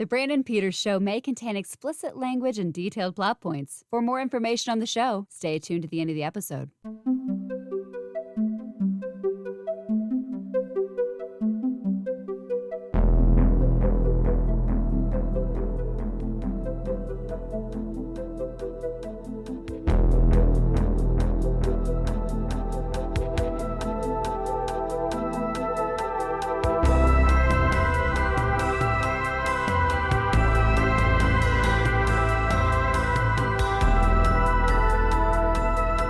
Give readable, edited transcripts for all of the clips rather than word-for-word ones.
The Brandon Peters Show may contain explicit language and detailed plot points. For more information on the show, stay tuned to the end of the episode.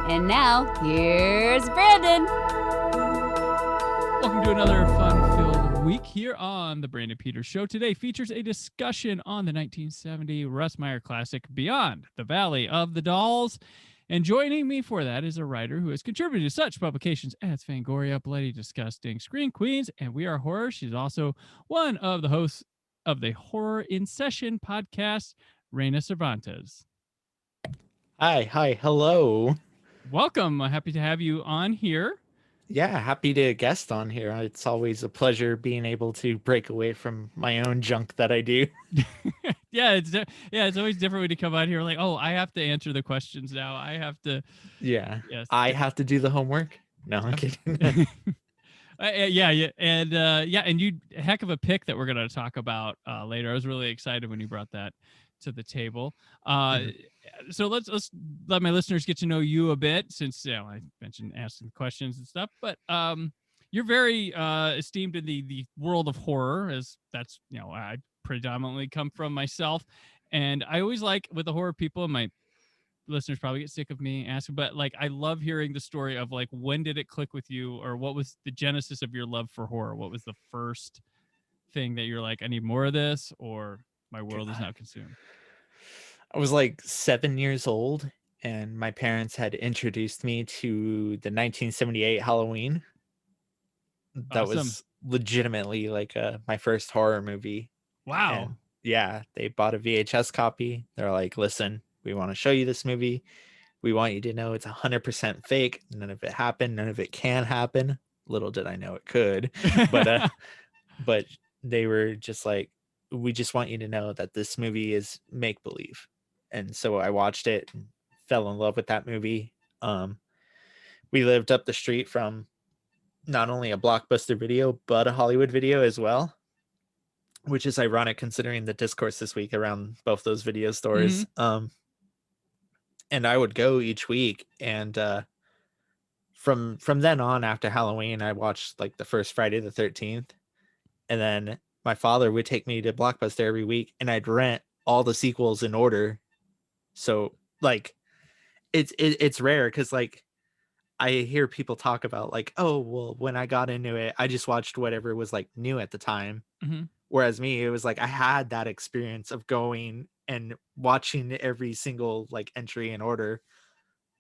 And now, here's Brandon. Welcome to another fun-filled week here on the Brandon Peters Show. Today features a discussion on the 1970 Russ Meyer classic, Beyond the Valley of the Dolls. And joining me for that is a writer who has contributed to such publications as Fangoria, Bloody Disgusting, Screen Queens, and We Are Horror. She's also one of the hosts of the Horror in Session podcast, Reyna Cervantes. Hi, hello. Welcome. Happy to have you on here. Yeah, happy to guest on here. It's always a pleasure being able to break away from my own junk that I do. It's always different when you come out here like, oh, I have to answer the questions now. I have to. Yeah. Yes. I have to do the homework. No, I'm kidding. And you heck of a pick that we're going to talk about later. I was really excited when you brought that to the table. So let's let my listeners get to know you a bit, since I mentioned asking questions and stuff. But you're very esteemed in the world of horror, as that's I predominantly come from myself, and I always like with the horror people, and my listeners probably get sick of me asking, but like I love hearing the story of like when did it click with you, or what was the genesis of your love for horror? What was the first thing that you're like, I need more of this, or my world is now consumed? I was like 7 years old, and my parents had introduced me to the 1978 Halloween. That Awesome. was legitimately like my first horror movie. Wow. And yeah, they bought a VHS copy. They're like, listen, we want to show you this movie. We want you to know it's 100% fake. None of it happened. None of it can happen. Little did I know it could. But they were just like, we just want you to know that this movie is make-believe. And so I watched it and fell in love with that movie. We lived up the street from not only a Blockbuster Video, but a Hollywood Video as well, which is ironic considering the discourse this week around both those video stores. Mm-hmm. And I would go each week, and from then on, after Halloween, I watched like the first Friday the 13th, and then my father would take me to Blockbuster every week, and I'd rent all the sequels in order. So like it's rare, because like I hear people talk about like, oh well, when I got into it, I just watched whatever was like new at the time. Mm-hmm. Whereas me, it was like I had that experience of going and watching every single like entry in order.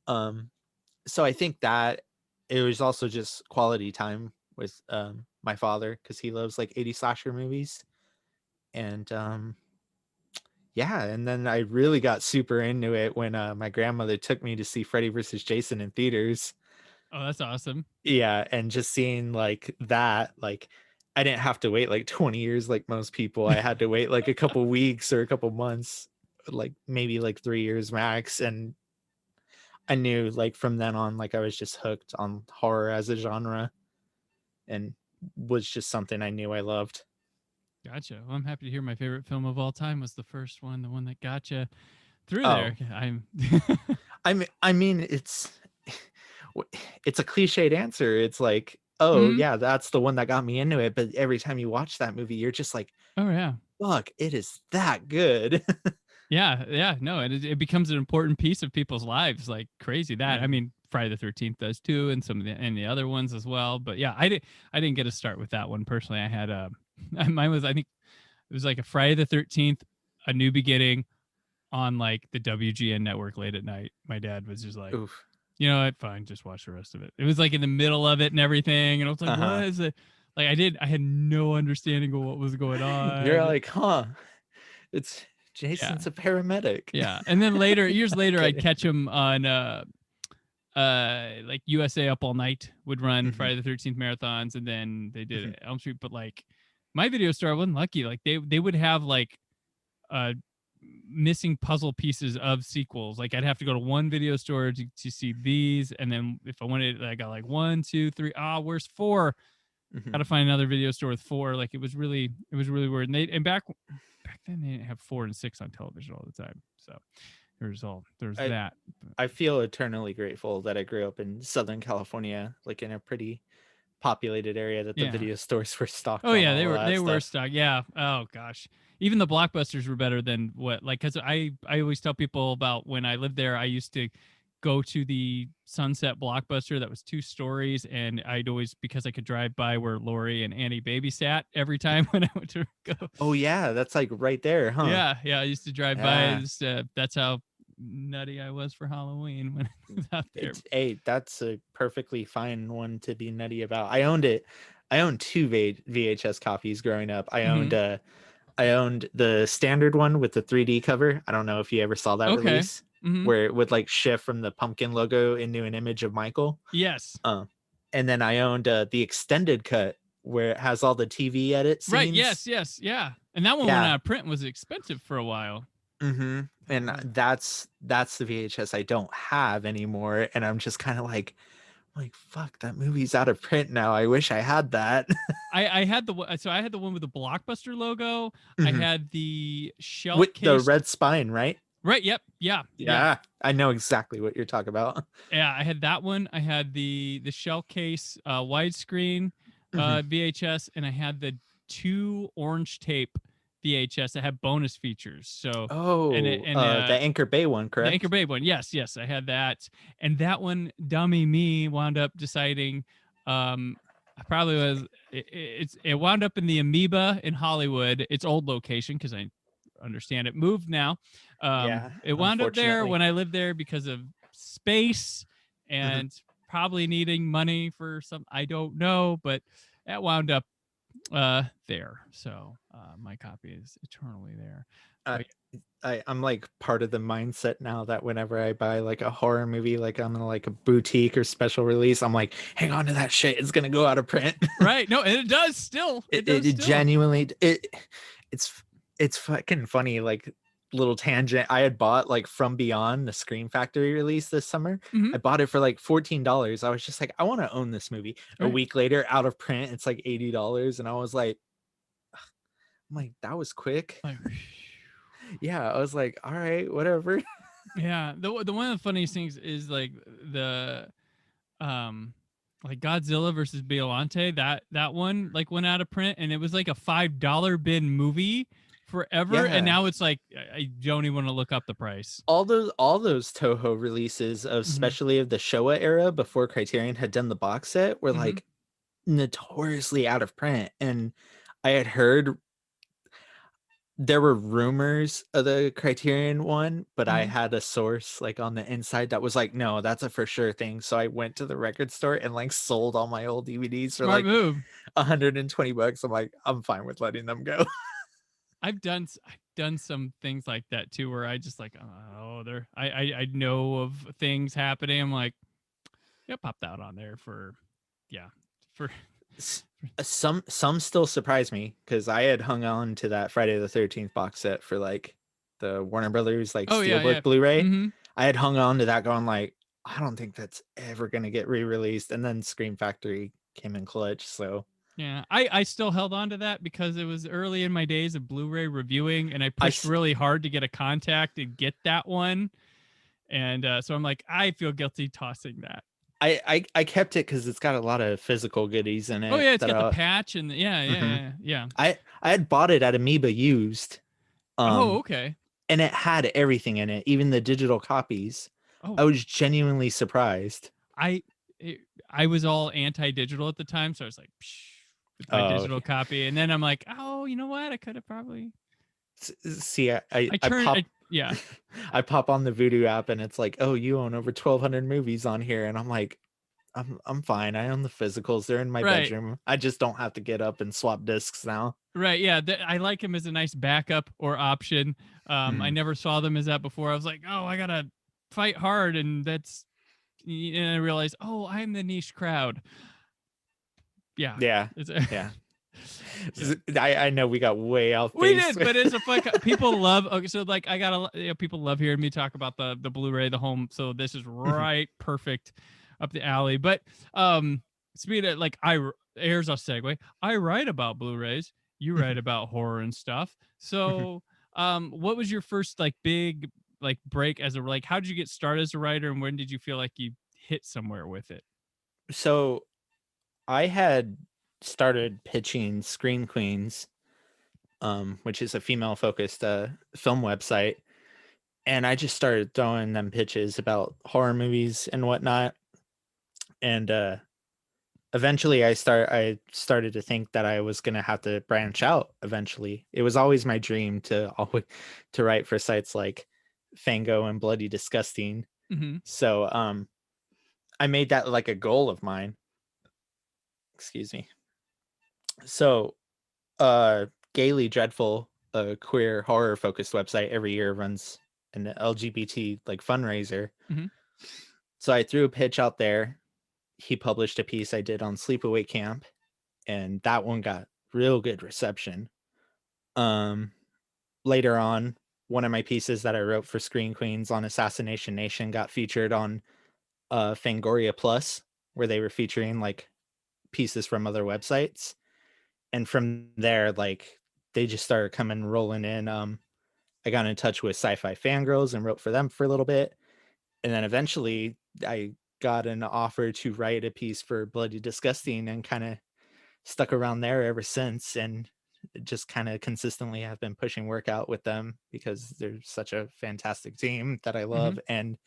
So I think that it was also just quality time with my father, because he loves like 80 slasher movies. And and then I really got super into it when my grandmother took me to see Freddy vs. Jason in theaters. Oh, that's awesome. Yeah, and just seeing like that, like I didn't have to wait like 20 years like most people. I had to wait like a couple weeks or a couple months, like maybe like 3 years max. And I knew like from then on, like I was just hooked on horror as a genre, and was just something I knew I loved. Gotcha. Well, I'm happy to hear my favorite film of all time was the first one, the one that got you through there. I mean, it's a cliched answer. It's like, oh yeah, that's the one that got me into it. But every time you watch that movie, you're just like, oh yeah, fuck, it is that good. yeah, no, it becomes an important piece of people's lives, like crazy. That I mean, Friday the 13th does too, and some of the other ones as well. But yeah, I didn't get to start with that one personally. I had mine was, I think it was like a Friday the 13th, A New Beginning on like the WGN network late at night. My dad was just like, oof. You know what, fine, just watch the rest of it. It was like in the middle of it and everything, and I was like, what is it? Like I had no understanding of what was going on. You're like, huh, it's Jason's a paramedic. Yeah. And then years later, I'd catch him on like USA Up All Night would run Friday the 13th marathons, and then they did Elm Street. But like my video store, I wasn't lucky. Like they would have like missing puzzle pieces of sequels. Like I'd have to go to one video store to see these, and then if I wanted, I got like 1, 2, 3. Where's 4? Mhm. Got to find another video store with 4. Like it was really weird. And back then they didn't have 4 and 6 on television all the time. So there's I that. I feel eternally grateful that I grew up in Southern California, like in a pretty populated area, that the Yeah. video stores were stocked Oh on yeah, all of that they were stuff. stuck. Yeah. Oh gosh. Even the blockbusters were better than what, like, cuz I always tell people about when I lived there, I used to go to the Sunset Blockbuster that was 2 stories, and I'd always, because I could drive by where Lori and Annie babysat every time when I went to go. Oh yeah, that's like right there, huh? Yeah, I used to drive by. Yeah. That's how nutty I was for Halloween when I was out there. Hey, that's a perfectly fine one to be nutty about. I owned it. I owned 2 VHS copies growing up. I owned the standard one with the 3D cover. I don't know if you ever saw that Okay. release, where it would like shift from the pumpkin logo into an image of Michael. Yes. And then I owned the extended cut where it has all the TV edit scenes. Right. Yes. Yeah. And that one went out of print and was expensive for a while. And that's the VHS I don't have anymore. And I'm just kind of like, fuck, that movie's out of print now. I wish I had that. I had the one with the Blockbuster logo. I had the shell with case. the red spine, right? Right. Yep. Yeah. I know exactly what you're talking about. Yeah, I had that one. I had the shell case widescreen VHS, and I had the 2 orange tape VHS that had bonus features. So the Anchor Bay one, correct? The Anchor Bay one. Yes, I had that. And that one, dummy me, wound up deciding I probably was it wound up in the Amoeba in Hollywood, its old location, because I understand it moved now. It wound up there when I lived there because of space and probably needing money for some, I don't know, but that wound up there. So my copy is eternally there. I'm like part of the mindset now that whenever I buy like a horror movie, like I'm in like a boutique or special release, I'm like, hang on to that shit, it's gonna go out of print. Right. No, and it does still. It genuinely it's fucking funny. Like, little tangent, I had bought like From Beyond, the Scream Factory release this summer. I bought it for like $14. I was just like, I want to own this movie. A week later, out of print, it's like $80, and I was like, I'm like, that was quick. Yeah, I was like, all right, whatever. Yeah, the one of the funniest things is like the like Godzilla versus Biollante, that one like went out of print, and it was like a $5 bin movie forever, and now it's like I don't even want to look up the price. All those Toho releases, of especially of the Showa era before Criterion had done the box set, were like notoriously out of print. And I had heard there were rumors of the Criterion one, but I had a source like on the inside that was like, no, that's a for sure thing. So I went to the record store and like sold all my old DVDs for Smart like move. $120. I'm like, I'm fine with letting them go. I've done some things like that too, where I just like, I know of things happening. I'm like, yeah, pop that on there for. Some still surprise me, because I had hung on to that Friday the 13th box set for like the Warner Brothers like Steelbook Blu-ray. I had hung on to that going like, I don't think that's ever gonna get re-released, and then Scream Factory came in clutch. So yeah, I still held on to that because it was early in my days of Blu-ray reviewing, and I pushed really hard to get a contact and get that one. And so I'm like, I feel guilty tossing that. I kept it because it's got a lot of physical goodies in it. Oh yeah, it's got the patch and yeah. I had bought it at Amoeba used. Okay. And it had everything in it, even the digital copies. I was genuinely surprised. I was all anti-digital at the time, so I was like, with my digital copy, and then I'm like, oh, you know what? I could have probably. See, I pop on the Vudu app, and it's like, oh, you own over 1,200 movies on here, and I'm like, I'm fine. I own the physicals. They're in my bedroom. I just don't have to get up and swap discs now. Right. Yeah. I like them as a nice backup or option. I never saw them as that before. I was like, oh, I gotta fight hard, and and I realized, oh, I'm the niche crowd. Yeah. Yeah. Yeah. I know we got way off We base. did, but it's a fun. People love. Okay, so like I got people love hearing me talk about the Blu-ray, the home. So this is right, perfect, up the alley. But speaking of like here's a segue. I write about Blu-rays. You write about horror and stuff. So what was your first like big like break as a like? How did you get started as a writer, and when did you feel like you hit somewhere with it? So I had started pitching Screen Queens, which is a female focused film website, and I just started throwing them pitches about horror movies and whatnot. And eventually I started to think that I was gonna have to branch out eventually. It was always my dream to always to write for sites like Fango and Bloody Disgusting. Mm-hmm. So I made that like a goal of mine. Excuse me. So Gaily Dreadful, a queer horror focused website, every year runs an LGBT like fundraiser. Mm-hmm. So I threw a pitch out there. He published a piece I did on Sleepaway Camp, and that one got real good reception. Later on, one of my pieces that I wrote for Screen Queens on Assassination Nation got featured on Fangoria Plus, where they were featuring like pieces from other websites. And from there, like they just started coming rolling in. I got in touch with Sci-Fi Fangirls and wrote for them for a little bit. And then eventually I got an offer to write a piece for Bloody Disgusting and kind of stuck around there ever since. And just kind of consistently have been pushing work out with them because they're such a fantastic team that I love. And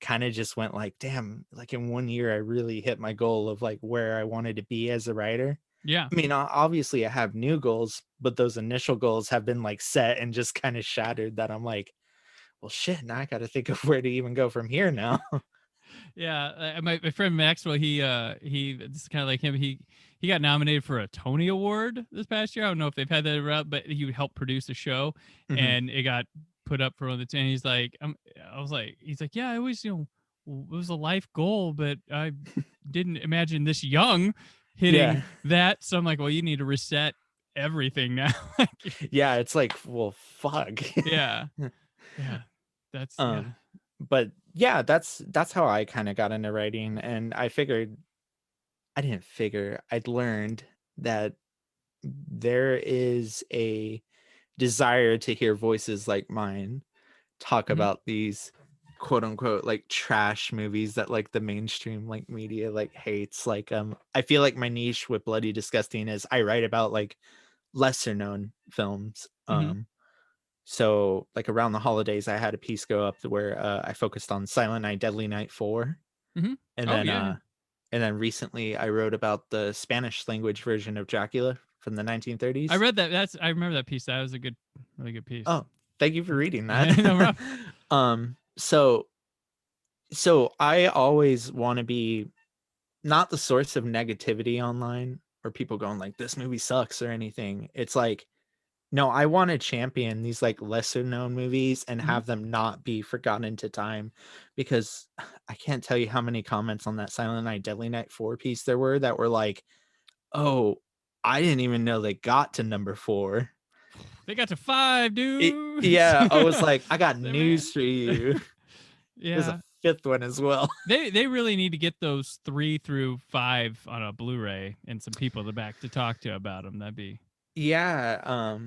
kind of just went like, damn, like in 1 year, I really hit my goal of like where I wanted to be as a writer. Yeah. I mean, obviously I have new goals, but those initial goals have been like set and just kind of shattered that I'm like, well, shit, now I got to think of where to even go from here now. Yeah, my friend Maxwell, he this is kind of like him. He got nominated for a Tony Award this past year. I don't know if they've had that around, but he would help produce a show, and it got put up for one of the 10. He's like, he's like, yeah, I always, it was a life goal, but I didn't imagine this young hitting that. So I'm like, well, you need to reset everything now. Yeah, it's like, well, fuck. Yeah, that's but yeah, that's how I kind of got into writing, and I'd learned that there is a desire to hear voices like mine talk about these quote unquote like trash movies that like the mainstream like media like hates. Like I feel like my niche with Bloody Disgusting is I write about like lesser known films. So like around the holidays I had a piece go up where I focused on Silent Night Deadly Night 4. And then recently I wrote about the Spanish language version of Dracula from the 1930s. I read that. I remember that piece. That was a really good piece. Oh, thank you for reading that. No, so I always want to be not the source of negativity online or people going like this movie sucks or anything. It's like, no, I want to champion these like lesser known movies and have them not be forgotten into time, because I can't tell you how many comments on that Silent Night Deadly Night 4 piece there were that were like, oh, I didn't even know they got to number 4. They got to 5, dude. Yeah, I was like, I got news for you. Yeah, there's a 5th one as well. They really need to get those 3 through 5 on a Blu-ray and some people in the back to talk to about them. That'd be yeah,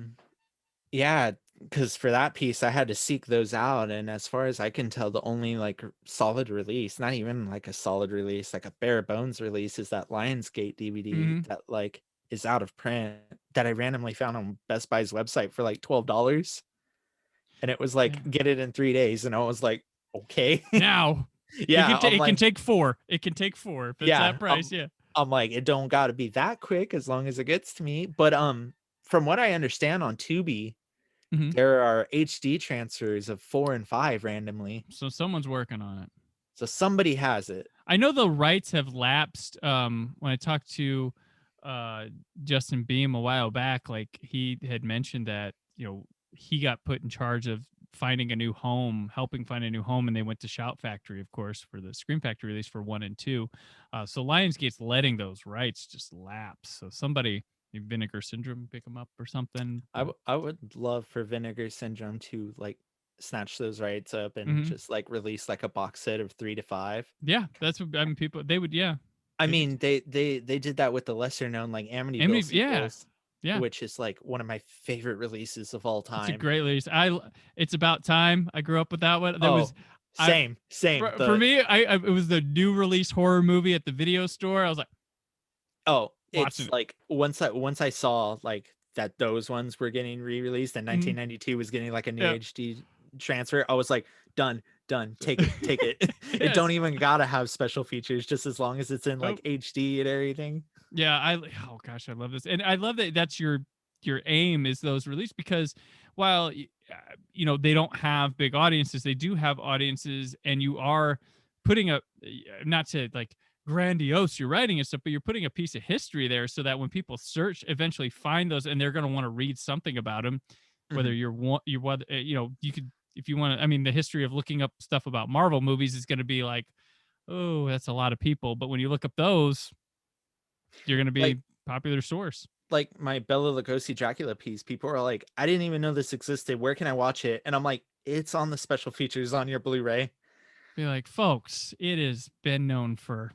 because for that piece I had to seek those out, and as far as I can tell, the only like solid release, not even like a solid release, like a bare bones release, is that Lionsgate DVD that like is out of print that I randomly found on Best Buy's website for like $12, and it was like get it in 3 days, and I was like, okay. Now Yeah, it can take 4. It can take 4 if it's that price. I'm like, it don't got to be that quick as long as it gets to me. But from what I understand on Tubi, there are HD transfers of 4 and 5 randomly. So someone's working on it. So somebody has it. I know the rights have lapsed. When I talked to Justin Beam a while back, like he had mentioned that, he got put in charge of finding a new home, helping find a new home, and they went to Shout Factory, of course, for the Scream Factory release for 1 and 2. So Lionsgate's letting those rights just lapse. So somebody maybe Vinegar Syndrome pick them up or something. I would love for Vinegar Syndrome to like snatch those rights up and Mhm. just like release like a box set of 3 to 5. Yeah, that's what I mean. People they would, yeah. I They could, mean, they did that with the lesser known like Amityville yeah, sequels, yeah. which is like one of my favorite releases of all It's a time. great release. It's about time. I grew up with that one. There was, Oh, I same. for The me, I it was the new release horror movie at the video store. I was like Oh, watching it's it. like once I saw like that those ones were getting re-released and Mhm. 1992 was getting like a new Yeah. HD transfer, I was like, done, take it. It Yes. don't even gotta have special features, just as long as it's in Oh, like HD and everything. yeah. Oh gosh, I love this, and I love that that's your aim is those release because while they don't have big audiences, they do have audiences, and you are putting a not to like grandiose your writing and stuff, but you're putting a piece of history there so that when people search, eventually find those, and they're going to want to read something about them. Whether Mhm. you're whether you could, if you want to. I mean, the history of looking up stuff about Marvel movies is going to be like, oh, that's a lot of people. But when you look up those, you're going to be Like popular source. like my Bela Lugosi Dracula piece, people are like, I didn't even know this existed. Where can I watch it? And I'm like, it's on the special features on your Blu-ray. Be like, folks, it has been known for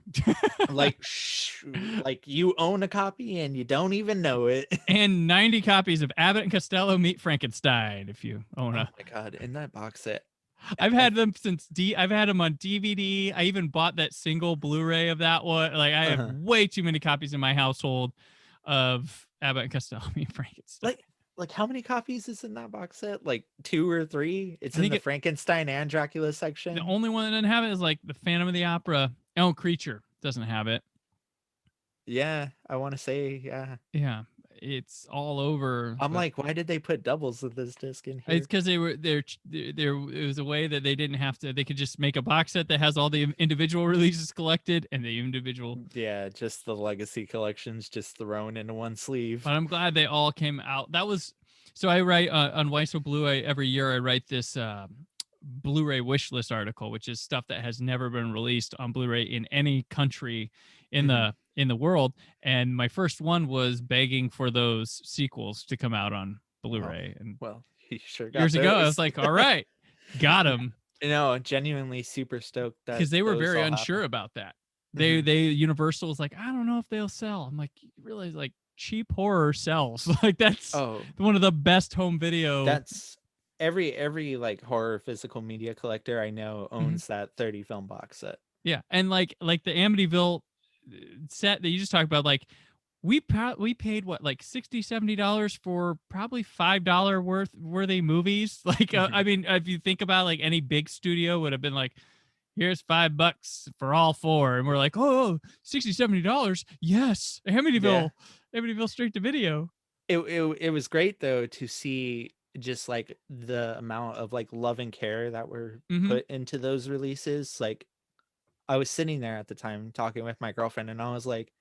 Like, like you own a copy and you don't even know it. and 90 copies of Abbott and Costello Meet Frankenstein. If you own Oh a, my god, in that box set. I've I had them since I've had them on DVD. I even bought that single Blu-ray of that one. Like I have uh way too many copies in my household of Abbott and Costello Meet Frankenstein. like how many copies is in that box set? Like 2 or 3? It's I in think the Frankenstein and Dracula the section. only one that doesn't have it is like the Phantom of the Opera. Oh, Creature doesn't have it. Yeah, I want to say, yeah. Yeah, it's all over. I'm But like, why did they put doubles of this disc in it's here? because there it was a way that they didn't have to. They could just make a box set that has all the individual releases collected and the individual. Yeah, just the legacy collections just thrown into one sleeve. But I'm glad they all came out. That was so. I write on Weiso Blue every year. I write this Blu-ray wish list article, which is stuff that has never been released on Blu-ray in any country in Mhm. the world. And my first one was begging for those sequels to come out on Oh, Blu-ray. And well, you sure got years ago, I was those. like, all right, got them. No, genuinely super stoked that Because they were those very all unsure happened. about that. Mhm. They Universal was like, I don't know if they'll sell. I'm like, you realize like cheap horror sells. Like that's Oh, one of the best home video. that's every like horror physical media collector I know Mhm. owns that 30 film box set. Yeah, and like the Amityville set that you just talked about, like we paid what like $60-$70 for probably $5 worthy movies. Like I Mhm. mean, if you think about like any big studio would have been like, here's $5 for all four, and we're like, oh, $60-$70, yes, Yeah. Amityville straight to video. It was great though to see just like the amount of like love and care that were Mm-hmm. put into those releases. Like I was sitting there at the time talking with my girlfriend and I was like,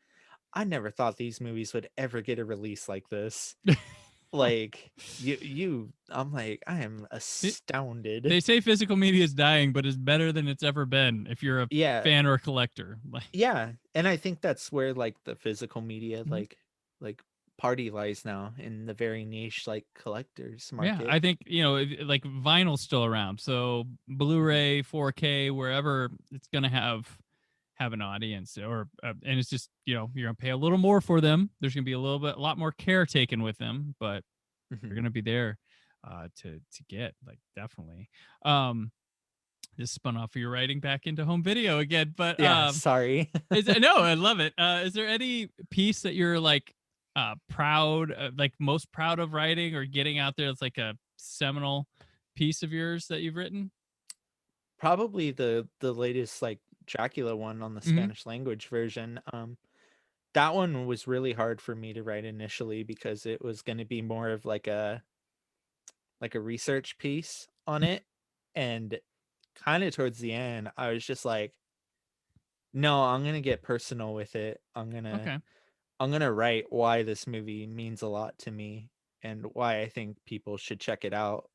I never thought these movies would ever get a release like this. Like I'm like, I am They astounded. say physical media is dying, but it's better than it's ever been if you're a Yeah, fan or a collector. Like, yeah. And I think that's where like the physical media mhm. like party lies now in the very niche like collectors Yeah, market. I think like vinyl's still around, so Mhm. Blu-ray, 4K, wherever it's gonna have an audience, or and it's just you're gonna pay a little more for them. There's gonna be a lot more care taken with them, but they're Mhm. gonna be there to get like definitely. Um, this spun off of your writing back into home video again, but Yeah, sorry. no, I love it. Is there any piece that you're like proud, like most proud of writing or getting out there? It's like a seminal piece of yours that you've written. Probably the latest like Dracula one on the Hmm. Spanish language version. That one was really hard for me to write initially because it was going to be more of like a research piece on it, and kind of towards the end I was just like, no, I'm going to get personal with it. Okay. I'm going to write why this movie means a lot to me and why I think people should check it out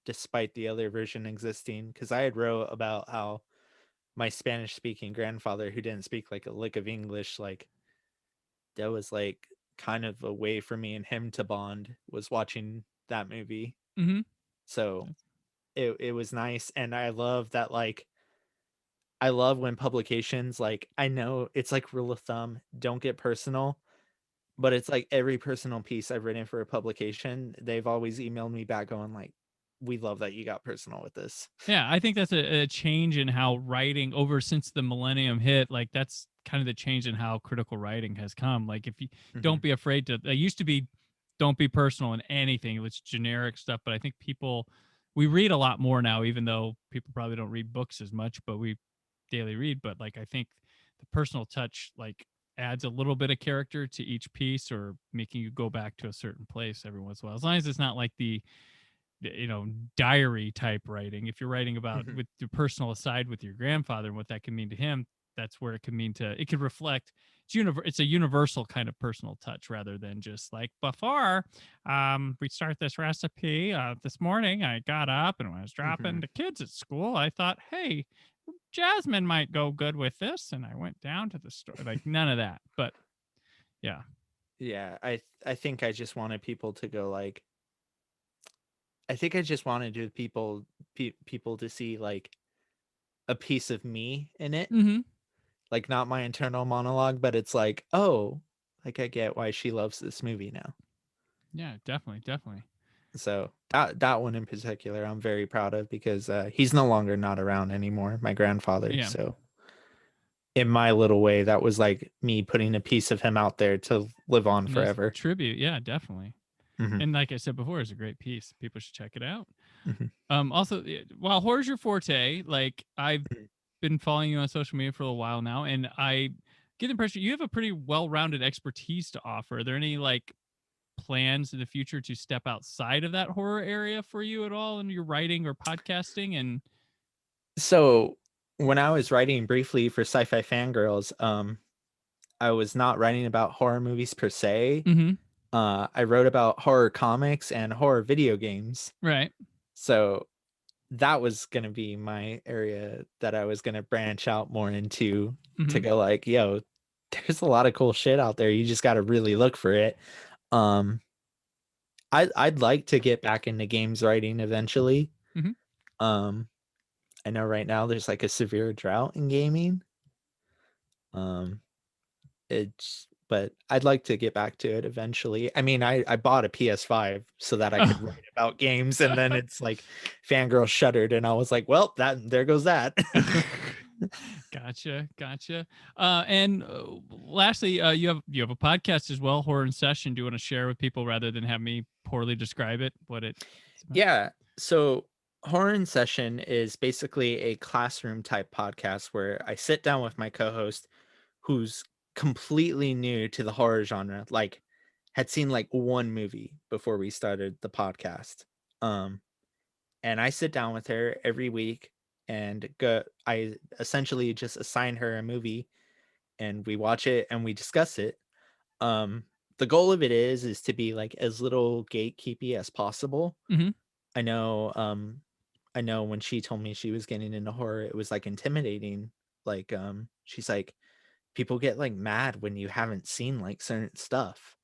despite the other version existing, cuz I had wrote about how my Spanish speaking grandfather who didn't speak like a lick of English, like that was like kind of a way for me and him to bond, was watching that movie. Mm-hmm. So it was nice. And I love that, like, I love when publications, like, I know it's like rule of thumb, don't get personal, but it's like every personal piece I've written for a publication, they've always emailed me back going like, we love that you got personal with this. Yeah, I think that's a change in how writing over since the millennium hit. Like that's kind of the change in how critical writing has come. Like if you don't be afraid to, it used to be, don't be personal in anything. It was generic stuff. But I think we read a lot more now, even though people probably don't read books as much, but we daily read. But like I think the personal touch like adds a little bit of character to each piece, or making you go back to a certain place every once in a while. As long as it's not like the diary type writing. If you're writing about with the personal aside with your grandfather and what that can mean to him, that's where it can mean to, it could reflect, it's a universal kind of personal touch, rather than just like, before we start this recipe, this morning I got up and when I was dropping the kids at school, I thought, hey, Jasmine might go good with this, and I went down to the store. Like none of that. But yeah. I think I just wanted people to go like, I think I just wanted people to see like a piece of me in it, like not my internal monologue, but it's like, oh, like I get why she loves this movie now. Yeah, definitely. So that one in particular, I'm very proud of, because he's no longer not around anymore, my grandfather. Yeah. So in my little way, that was like me putting a piece of him out there to live on Nice forever. tribute. Yeah, definitely. And like I said before, it's a great piece. People should check it out. Also, while horror's your forte, like I've been following you on social media for a while now, and I get the impression you have a pretty well-rounded expertise to offer. Are there any like plans in the future to step outside of that horror area for you at all in your writing or podcasting? And So when I was writing briefly for Sci-Fi Fangirls, I was not writing about horror movies per se. I wrote about horror comics and horror video games. Right. So that was going to be my area that I was going to branch out more into, to go like, yo, there's a lot of cool shit out there. You just got to really look for it. I'd like to get back into games writing eventually. I know right now there's like a severe drought in gaming. But I'd like to get back to it eventually. I mean, I bought a PS5 so that I could write about games, and then it's like Fangirl shuttered, and I was like, well, there goes that. Gotcha. And lastly, you have a podcast as well, Horror in Session. Do you want to share with people rather than have me poorly describe it? What it's about? Yeah. So Horror in Session is basically a classroom type podcast where I sit down with my co-host, who's completely new to the horror genre, like had seen like one movie before we started the podcast. And I sit down with her every week and I essentially just assign her a movie, and we watch it and we discuss it. The goal of it is to be like as little gatekeepy as possible. I know when she told me she was getting into horror, it was like intimidating. Like she's like, people get like mad when you haven't seen like certain stuff.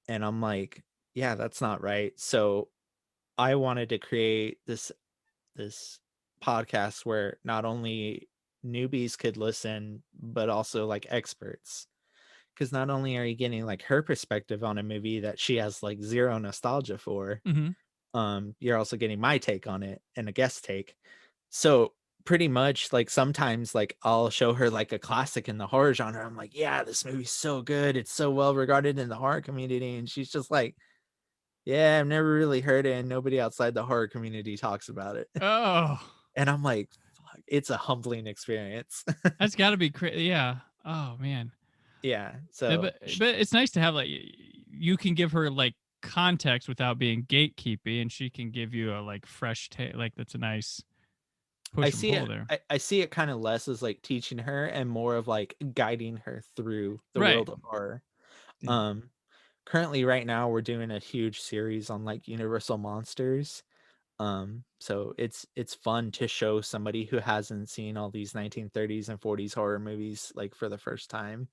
And I'm like, yeah, that's not right. So I wanted to create this podcast where not only newbies could listen, but also like experts. Because not only are you getting like her perspective on a movie that she has like zero nostalgia for, you're also getting my take on it and a guest take. So pretty much like sometimes like I'll show her like a classic in the horror genre. I'm like, yeah, this movie's so good. It's so well regarded in the horror community. And she's just like, yeah, I've never really heard it, and nobody outside the horror community talks about it. Oh, And I'm like, fuck, it's a humbling experience. that's got to be crazy. Yeah. Oh man. Yeah. Yeah, So but it's nice to have like you can give her like context without being gatekeepy, and she can give you a like fresh take. Like that's a nice push I and see pull it. there. I see it kind of less as like teaching her and more of like guiding her through the Right. world of horror. Currently right now we're doing a huge series on like Universal monsters. So it's fun to show somebody who hasn't seen all these 1930s and 40s horror movies like for the first time,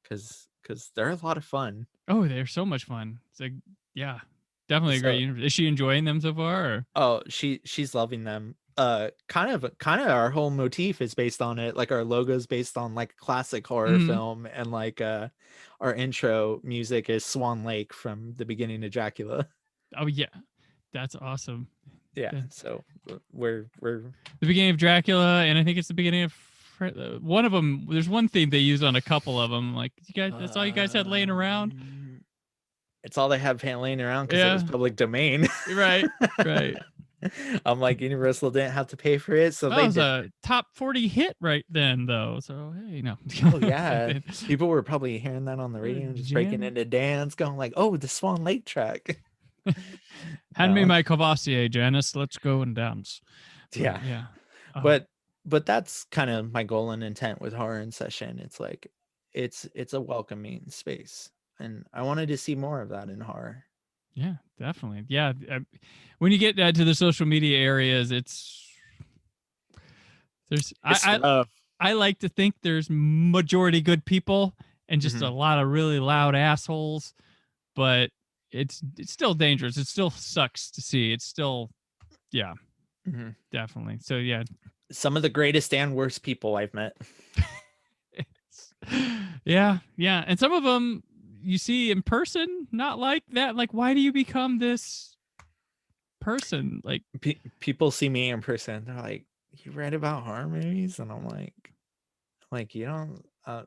because because they're a lot of fun. Oh, they're so much fun. It's like, yeah, definitely a great So, universe. Is she enjoying them so far? Or? oh, she's loving them. Kind of our whole motif is based on it. Like our logo's based on like classic horror Mhm. film, and like our intro music is Swan Lake from the beginning of Dracula. Oh yeah, that's awesome. Yeah, The, so we're the beginning of Dracula, and I think it's the beginning of one of them. There's one theme they use on a couple of them. Like you guys, that's all you guys had laying around. It's all they have laying around because it was Yeah, public domain. right, right. I'm like, Universal didn't have to pay for it, so Well, they it was did. a top 40 hit right then, though. So hey, no. Oh yeah, people were probably hearing that on the radio and just breaking Jan- into dance, going like, "Oh, the Swan Lake track." Hand me No. my Cavassier, Janice. Let's go and dance. But, Yeah, yeah. Oh, but that's kind of my goal and intent with Horror in Session. It's like, it's a welcoming space, and I wanted to see more of that in horror. yeah, definitely. Yeah, when you get to the social media areas, there's It's rough. I like to think there's majority good people and just a Mhm. lot of really loud assholes, but it's still dangerous. It still sucks to see. It's still, yeah, Mhm. definitely. So yeah, Some of the greatest and worst people I've met. yeah, yeah, and some of them you see in person, not like that. Like, why do you become this person? Like, People see me in person, they're like, "You read about horror movies?" And I'm like, you don't,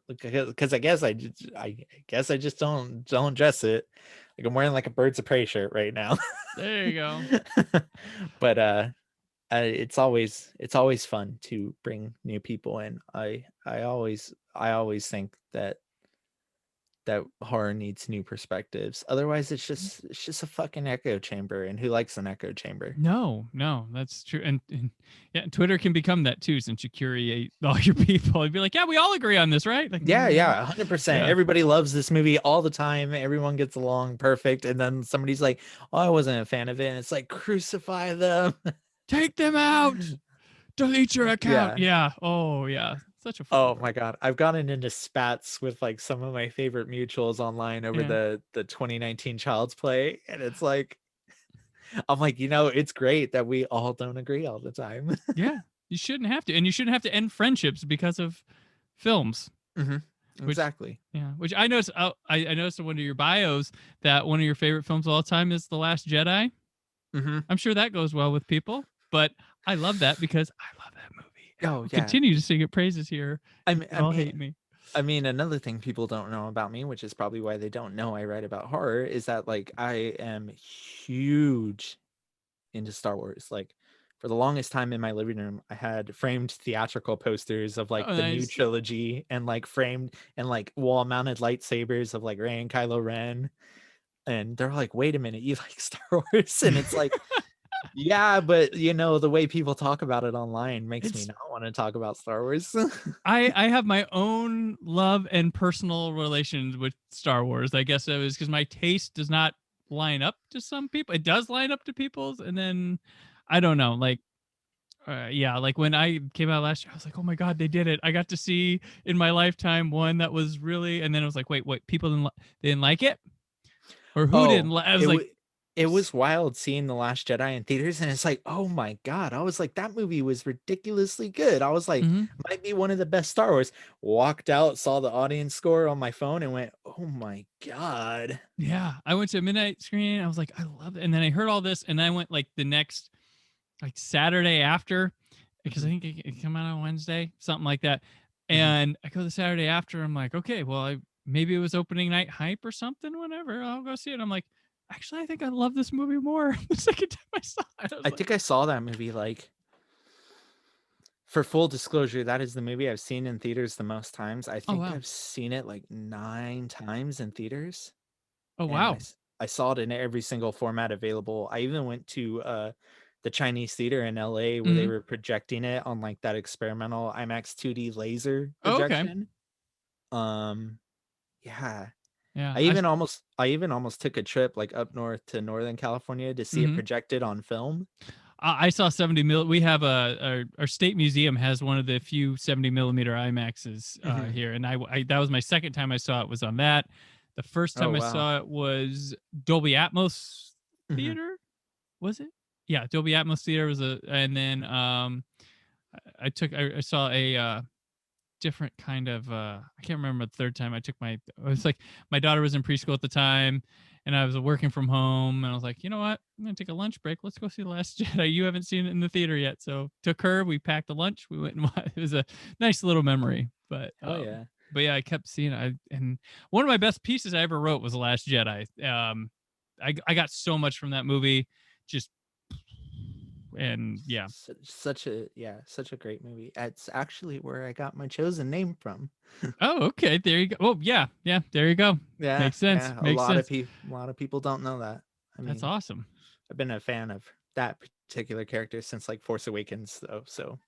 because I guess I just don't dress it. Like I'm wearing like a Birds of Prey shirt right now. there you go. But it's always fun to bring new people in. I always think that horror needs new perspectives. Otherwise, it's just a fucking echo chamber, and who likes an echo chamber? No, that's true. And yeah, Twitter can become that too, since you curate all your people. You'd be like, yeah, we all agree on this, right? Like, Yeah, 100%. yeah. Everybody loves this movie all the time. Everyone gets along perfect, and then somebody's like, "Oh, I wasn't a fan of it," and it's like, crucify them. Take them out. Delete your account. Yeah. Yeah. Oh, yeah. Such a Oh fun. my God, I've gotten into spats with like some of my favorite mutuals online over Yeah. the 2019 Child's Play, and it's like, I'm like, it's great that we all don't agree all the time. Yeah. You shouldn't have to, and you shouldn't have to end friendships because of films. Which, Exactly. yeah. Which I noticed. I noticed in one of your bios that one of your favorite films of all time is The Last Jedi. I'm sure that goes well with people, but I love that because I love that movie. Oh I'll yeah. continue to sing it praises here. All hate me. I mean, another thing people don't know about me, which is probably why they don't know I write about horror, is that like I am huge into Star Wars. Like for the longest time in my living room, I had framed theatrical posters of like Oh, the new nice. trilogy, and like framed and like wall mounted lightsabers of like Rey and Kylo Ren. And they're like, "Wait a minute, you like Star Wars?" And it's like, yeah, but the way people talk about it online makes me It's not want to talk about Star Wars. I have my own love and personal relations with Star Wars. I guess it was because my taste does not line up to some people. It does line up to people's, and then I don't know. Like, yeah, like when I came out last year, I was like, oh my god, they did it! I got to see in my lifetime one that was really, and then I was like, wait, people they didn't like it, or who didn't? Oh, I was like, it was wild seeing The Last Jedi in theaters, and it's like, oh my God. I was like, that movie was ridiculously good. I was like, mhm. might be one of the best Star Wars. Walked out, saw the audience score on my phone, and went, oh my God. Yeah, I went to a midnight screening. I was like, I love it. And then I heard all this, and I went like the next, like Saturday after, because I think it came out on Wednesday, something like that. And I go the Saturday after. I'm like, okay, well, maybe it was opening night hype or something. Whatever, I'll go see it. I'm like, actually, I think I love this movie more the second time I saw it. I think I saw that movie like, for full disclosure, that is the movie I've seen in theaters the most times. I think wow. I've seen it like 9 times in theaters. Oh And wow. I saw it in every single format available. I even went to the Chinese theater in LA where they Mhm. were projecting it on like that experimental IMAX 2D laser Oh, okay. projection. Yeah. Yeah. I even almost took a trip like up north to Northern California to see it Mhm. projected on film. I saw 70 mil. We have our state museum has one of the few 70 millimeter IMAXs here, and I that was my second time I saw it was on that. The first Oh time I wow. saw it was Dolby Atmos Mhm. theater. Was it? Yeah, Dolby Atmos theater was and then I saw a different kind of I can't remember the third time I took my, it was like my daughter was in preschool at the time and I was working from home and I was like, you know what, I'm gonna take a lunch break, let's go see The Last Jedi. You haven't seen it in the theater yet, so took her, we packed a lunch, we went and it was a nice little memory. Oh yeah. But yeah, I kept seeing it. And one of my best pieces I ever wrote was The Last Jedi. I got so much from that movie, just, and yeah. Such a great movie. It's actually where I got my chosen name from. Oh, okay. There you go. Oh, yeah, there you go. Yeah, Makes sense. yeah. Makes sense. A lot of people don't know that. I That's mean, awesome. I've been a fan of that particular character since like Force Awakens, though. So,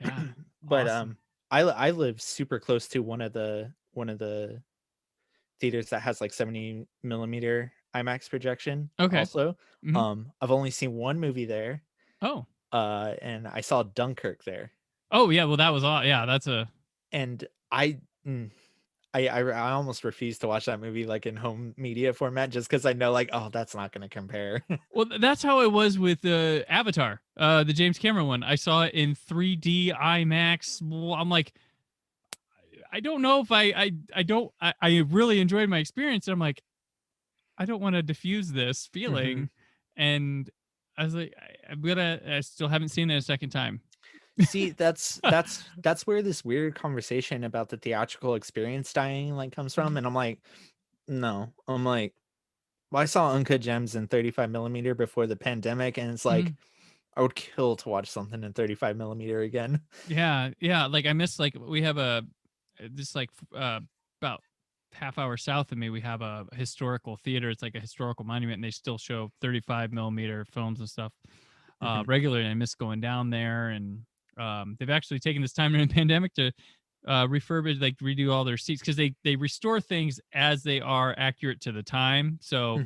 Yeah. but Awesome. I live super close to one of the theaters that has like 70 millimeter IMAX projection. Okay. Also, Hmm. I've only seen one movie there. Oh. And I saw Dunkirk there, Oh yeah. Well, that was all. Yeah, that's a. and mm, I almost refuse to watch that movie like in home media format just because I know like, oh, that's not going to compare. Well, that's how it was with Avatar, the James Cameron one. I saw it in 3D IMAX. Well, I'm like, I don't know if I really enjoyed my experience. And I'm like, I don't want to diffuse this feeling, and I was like, I still haven't seen it a second time. See, that's where this weird conversation about the theatrical experience dying like comes from, and I'm like, no, I'm like, well, I saw Uncut Gems in 35 millimeter before the pandemic, and it's like I would kill to watch something in 35 millimeter again. Yeah, yeah. Like I miss, like we have a this like about half hour south of me, we have a historical theater. It's like a historical monument, and they still show 35 millimeter films and stuff regularly. And I miss going down there, and they've actually taken this time during the pandemic to refurbish, like redo all their seats, because they restore things as they are accurate to the time. So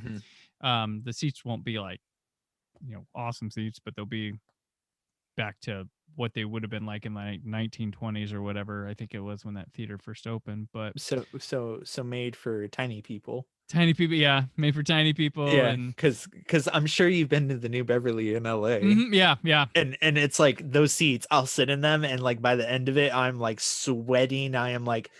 the seats won't be like, awesome seats, but they'll be back to what they would have been like in like 1920s or whatever I think it was when that theater first opened. But So made for tiny people. tiny people, yeah, made for tiny people. Yeah, And because I'm sure you've been to the New Beverly in LA. yeah. And it's like those seats, I'll sit in them, and like by the end of it, I'm like sweating. I'm like,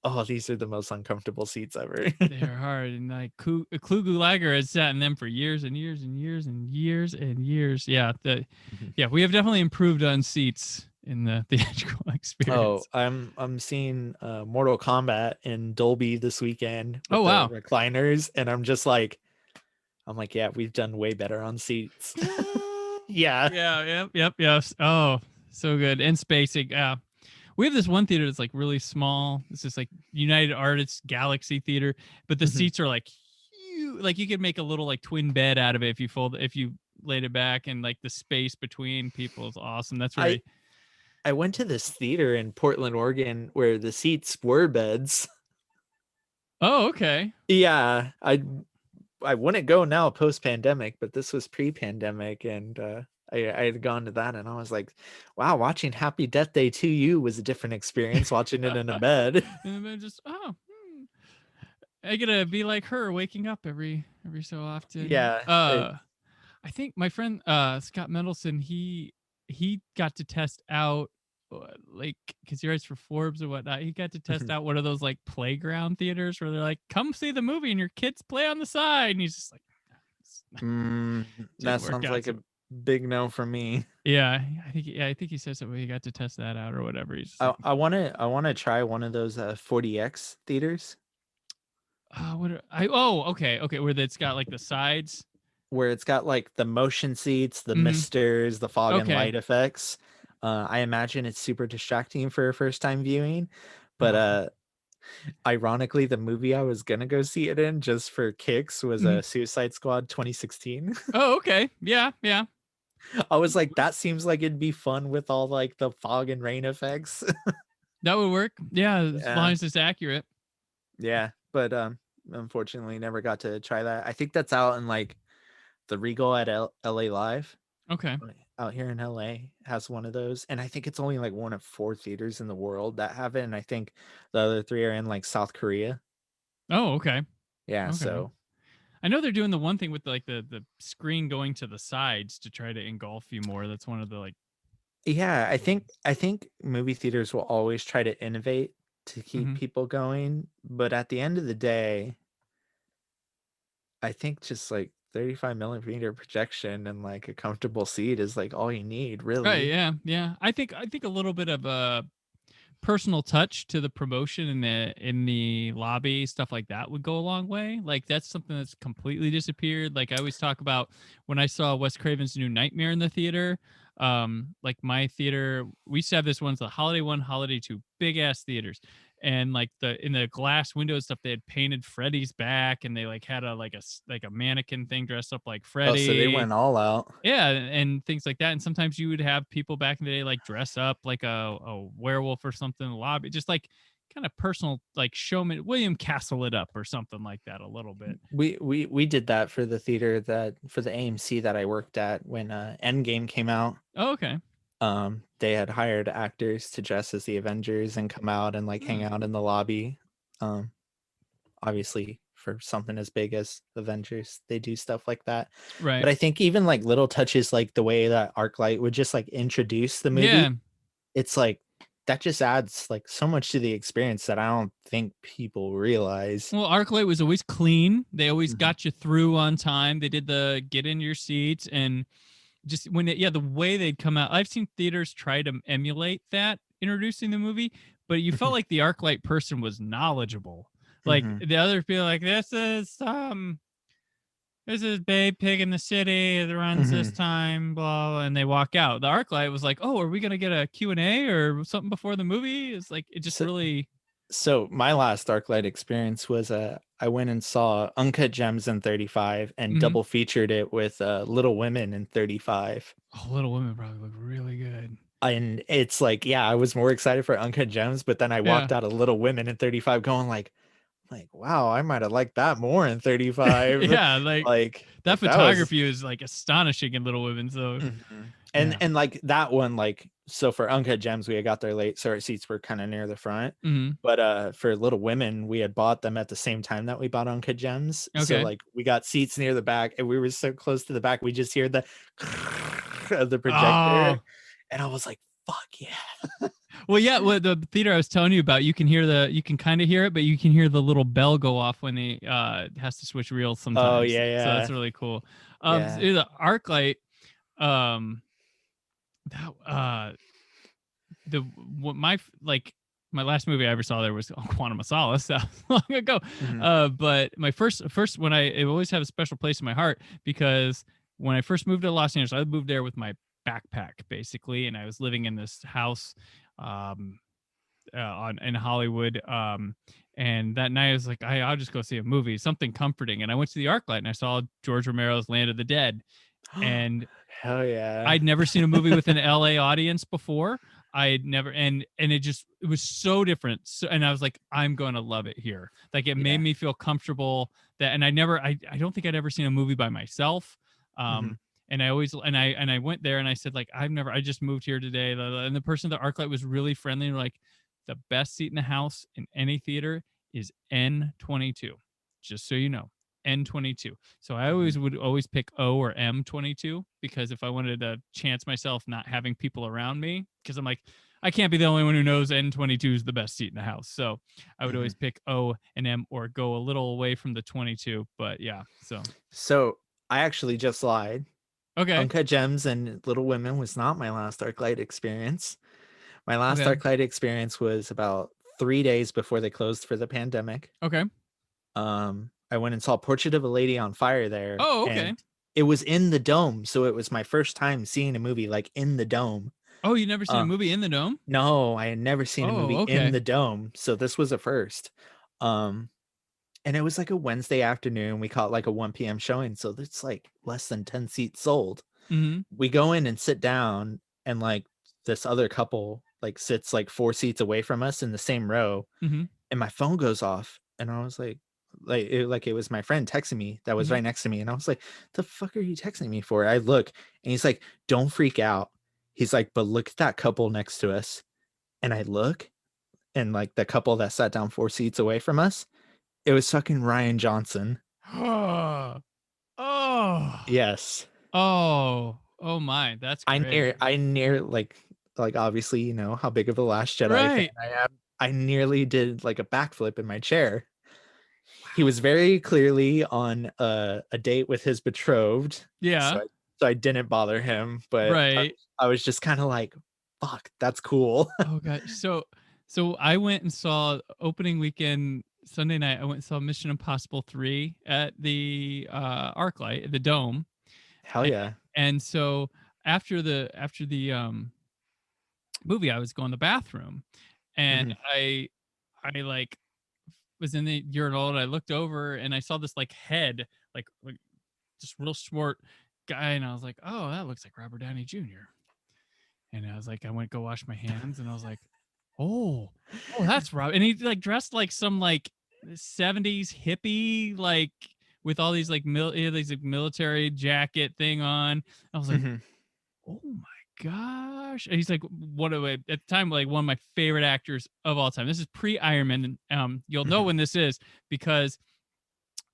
oh, these are the most uncomfortable seats ever. They're hard. And like Kluge Lager has sat in them for years and years and years and years and years. Yeah, we have definitely improved on seats in the theatrical experience. Oh, I'm seeing Mortal Kombat in Dolby this weekend with Oh wow. the recliners, and I'm like, yeah, we've done way better on seats. Yeah. Yeah. Yep. Oh, so good. And spacing. Yeah. We have this one theater that's like really small. It's just like United Artists Galaxy Theater, but the seats are like huge. Like you could make a little like twin bed out of it if you laid it back, and like the space between people is awesome. That's where I went to this theater in Portland, Oregon, where the seats were beds. Oh, okay. Yeah, I wouldn't go now post pandemic, but this was pre pandemic, and I had gone to that, and I was like, wow, watching Happy Death Day 2U was a different experience watching it in a bed. And then just I gotta be like her, waking up every so often. Yeah. I think my friend Scott Mendelson, he got to test out like, because he writes for Forbes or whatnot, he got to test out one of those like playground theaters where they're like, come see the movie and your kids play on the side, and he's just like, that sounds like a big no for me. Yeah, I think he said something. He got to test that out or whatever. He's just I want to try one of those 40X theaters. Okay, where it's got like the sides, where it's got like the motion seats, the misters, the fog and light effects. I imagine it's super distracting for a first time viewing, but ironically, the movie I was gonna go see it in just for kicks was Suicide Squad 2016. Oh, okay. Yeah. I was like, that seems like it'd be fun with all like the fog and rain effects. That would work. Yeah, as long as it's accurate. Yeah, but unfortunately never got to try that. I think that's out in like the Regal at LA Live Okay. out here in LA has one of those, and I think it's only like one of 4 theaters in the world that have it, and I think the other 3 are in like South Korea. Oh, okay. Yeah, Okay. so I know they're doing the one thing with like the screen going to the sides to try to engulf you more. That's one of the like. yeah, I think movie theaters will always try to innovate to keep Mhm. people going, but at the end of the day, I think just like 35 millimeter projection and like a comfortable seat is like all you need, Right. really. Yeah. Yeah. I think a little bit of a personal touch to the promotion in the lobby, stuff like that would go a long way. Like that's something that's completely disappeared. Like I always talk about when I saw Wes Craven's New Nightmare in the theater. Like my theater, we used to have this one's the Holiday 1, Holiday 2, big ass theaters. And like the in the glass window and stuff, they had painted Freddy's back, and they like had a like a mannequin thing dressed up like Oh, so they Freddy. went all out. Yeah, and things like that. And sometimes you would have people back in the day like dress up like a werewolf or something in the lobby, just like kind of personal, like showman, William Castle it up or something like that a little bit. We did that for the theater that for the AMC that I worked at when Endgame came out. Oh, okay. They had hired actors to dress as the Avengers and come out and like hang out in the lobby. Um, obviously for something as big as Avengers, they do stuff like that. Right. But I think even like little touches like the way that ArcLight would just like introduce the movie, Yeah. it's like that just adds like so much to the experience that I don't think people realize. Well, ArcLight was always clean. They always Mhm. got you through on time. They did the get in your seats, and just when it, yeah, the way they'd come out. I've seen theaters try to emulate that introducing the movie, but you felt Mhm. like the ArcLight person was knowledgeable. Like Mhm. the other people, like this is Babe Pig in the City. It runs this Mhm. time, blah, and they walk out. The ArcLight was like, oh, are we gonna get a Q&A or something before the movie? It's like it just So, really. so my last ArcLight experience was I went and saw Uncut Gems in 35 and Mhm. double featured it with Little Women in 35. Oh, Little Women probably look really good. And it's like, yeah, I was more excited for Uncut Gems, but then I Yeah. walked out of Little Women in 35 going like, wow, I might have liked that more in 35. Yeah, like that Like that was photography is like astonishing in Little Women. So Mhm. yeah. And like that one, like so for Uncut Gems, we had got there late, so our seats were kind of near the front. Mhm. But for Little Women, we had bought them at the same time that we bought Uncut Gems. So Okay. like we got seats near the back, and we were so close to the back, we just hear the of the projector, Oh. and I was like, "Fuck yeah!" Well, yeah, well, the theater I was telling you about, you can kind of hear it, but you can hear the little bell go off when he has to switch reels Oh sometimes. yeah, So that's yeah, really cool. yeah. The ArcLight, um that the what my like my last movie I ever saw there was Quantum of Solace that was long ago. Mhm. But my first when it always have a special place in my heart because when I first moved to Los Angeles, I moved there with my backpack basically, and I was living in this house um in Hollywood. And that night I was like, I'll just go see a movie, something comforting. And I went to the ArcLight and I saw George Romero's Land of the Dead. And Hell yeah. I'd never seen a movie with an LA audience before. I'd never, and it was so different. So, and I was like, I'm going to love it here. Like it made Yeah. me feel comfortable that, and I don't think I'd ever seen a movie by myself. Mhm. And I went there and I said like, I just moved here today. And the person at the ArcLight was really friendly. And like the best seat in the house in any theater is N22, just so you know. N22. So I Mhm. would always pick O or M22 because if I wanted to chance myself not having people around me, because I'm like, I can't be the only one who knows N22 is the best seat in the house. So I would always Mhm. pick O and M or go a little away from the 22. But yeah, so So I actually just lied. okay, Uncut Gems and Little Women was not my last ArcLight experience. My last okay, ArcLight experience was about 3 days before they closed for the pandemic. okay. I went and saw Portrait of a Lady on Fire there, Oh, okay. and it was in the dome, so it was my first time seeing a movie, like, in the dome. Oh, you never seen a Uh movie in the dome? no, I had never seen a Oh, movie in okay. the dome, so this was a first. Um, and it was, like, a Wednesday afternoon, we caught, like, a 1 PM showing, so it's, like, less than 10 seats sold. Mm-hmm. We go in and sit down, and, like, this other couple, like, sits, like, 4 seats away from us in the same row, Mm-hmm. and my phone goes off, and I was like, like it was my friend texting me that was Mhm. right next to me, and I was like, "The fuck are you texting me for?" I look, and he's like, "Don't freak out." He's like, "But look at that couple next to us." And I look, and like the couple that sat down 4 seats away from us, it was fucking Ryan Johnson. Oh. Oh. Yes. Oh my, that's great. I near like obviously, you know how big of a Last Jedi fan Right. I am. I nearly did like a backflip in my chair. He Wow. was very clearly on a date with his betrothed, Yeah. so I didn't bother him, but Right. I was just kind of like, "Fuck, that's cool." Oh gosh. So I went and saw opening weekend Sunday night. I went and saw Mission Impossible 3 at the ArcLight, the Dome. Hell A- yeah. And so after the movie, I was going to the bathroom, and Mhm, I like was in the urinal, and I looked over and I saw this like head, like just real short guy, and I was like, oh, that looks like Robert Downey Jr. And I was like, I went to go wash my hands, and I was like, oh, oh, that's Rob. And he like dressed like some like 70s hippie, like with all these like he had these like, military jacket thing on. I was like, mhm, oh my gosh. And he's like one of at the time like one of my favorite actors of all time. This is pre Iron Man. And you'll know mhm. when this is because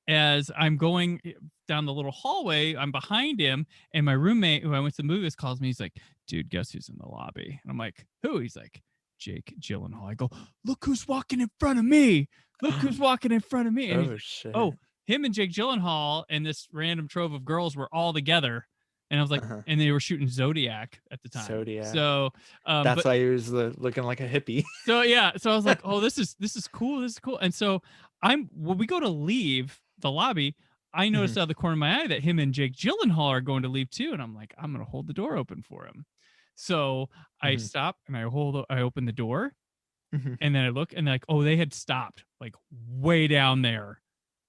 as I'm going down the little hallway, I'm behind him, and my roommate, who I went to the movies, calls me. He's like, "Dude, guess who's in the lobby?" And I'm like, "Who?" He's like, "Jake Gyllenhaal." I go, "Look who's walking in front of me! Look who's walking in front of me!" And he's Oh like, shit. "Oh, him and Jake Gyllenhaal and this random trove of girls were all together." And I was like, Uh-huh. and they were shooting Zodiac at the time. Zodiac. So, That's but why he was looking like a hippie. so yeah, so I was like, "Oh, this is cool. This is cool." And so when we go to leave the lobby, I noticed Mhm, out of the corner of my eye that him and Jake Gyllenhaal are going to leave too, and I'm like, "I'm gonna hold the door open for him." So I mhm, stop and I open the door, mhm. and then I look and like, oh, they had stopped like way down there,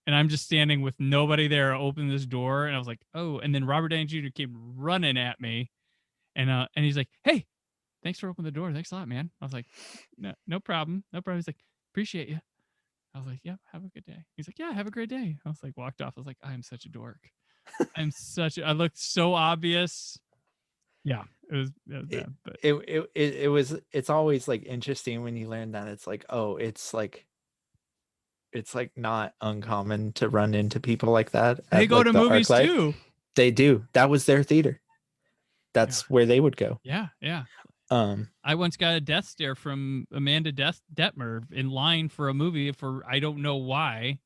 and I'm just standing with nobody there. I open this door, and I was like, "Oh!" And then Robert Downey Jr. came running at me, and he's like, "Hey, thanks for opening the door. Thanks a lot, man." I was like, "No, no problem. No problem." He's like, "Appreciate you." I was like, "Yep, have a good day." He's like, "Yeah, have a great day." I was like, walked off. I was like, "I'm such a dork. I looked so obvious." Yeah, it was It, bad, but it was it's always like interesting when you learn that it's like, oh, it's like not uncommon to run into people like that they at go like to the movies ArcLight. too. They do. That was their theater. Yeah, That's where they would go. yeah, yeah. Um, I once got a death stare from Amanda Detmer in line for a movie for I don't know why,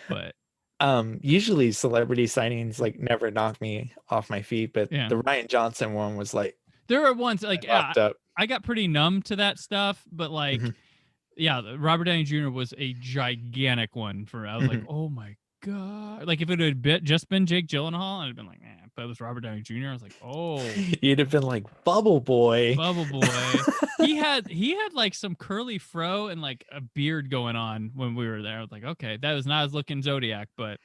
but Usually celebrity sightings like never knock me off my feet, but yeah. the Ryan Johnson one was like There are ones I like yeah, locked up. I got pretty numb to that stuff, but like Mhm, yeah, Robert Downey Jr. was a gigantic one for. I was like, mhm. oh my god! Like if it had just been Jake Gyllenhaal, I'd have been like, eh. But it was Robert Downey Jr. I was like, oh, You'd have been like Bubble Boy. Bubble Boy. He had like some curly fro and like a beard going on when we were there. I was like, okay, that was not as looking Zodiac, but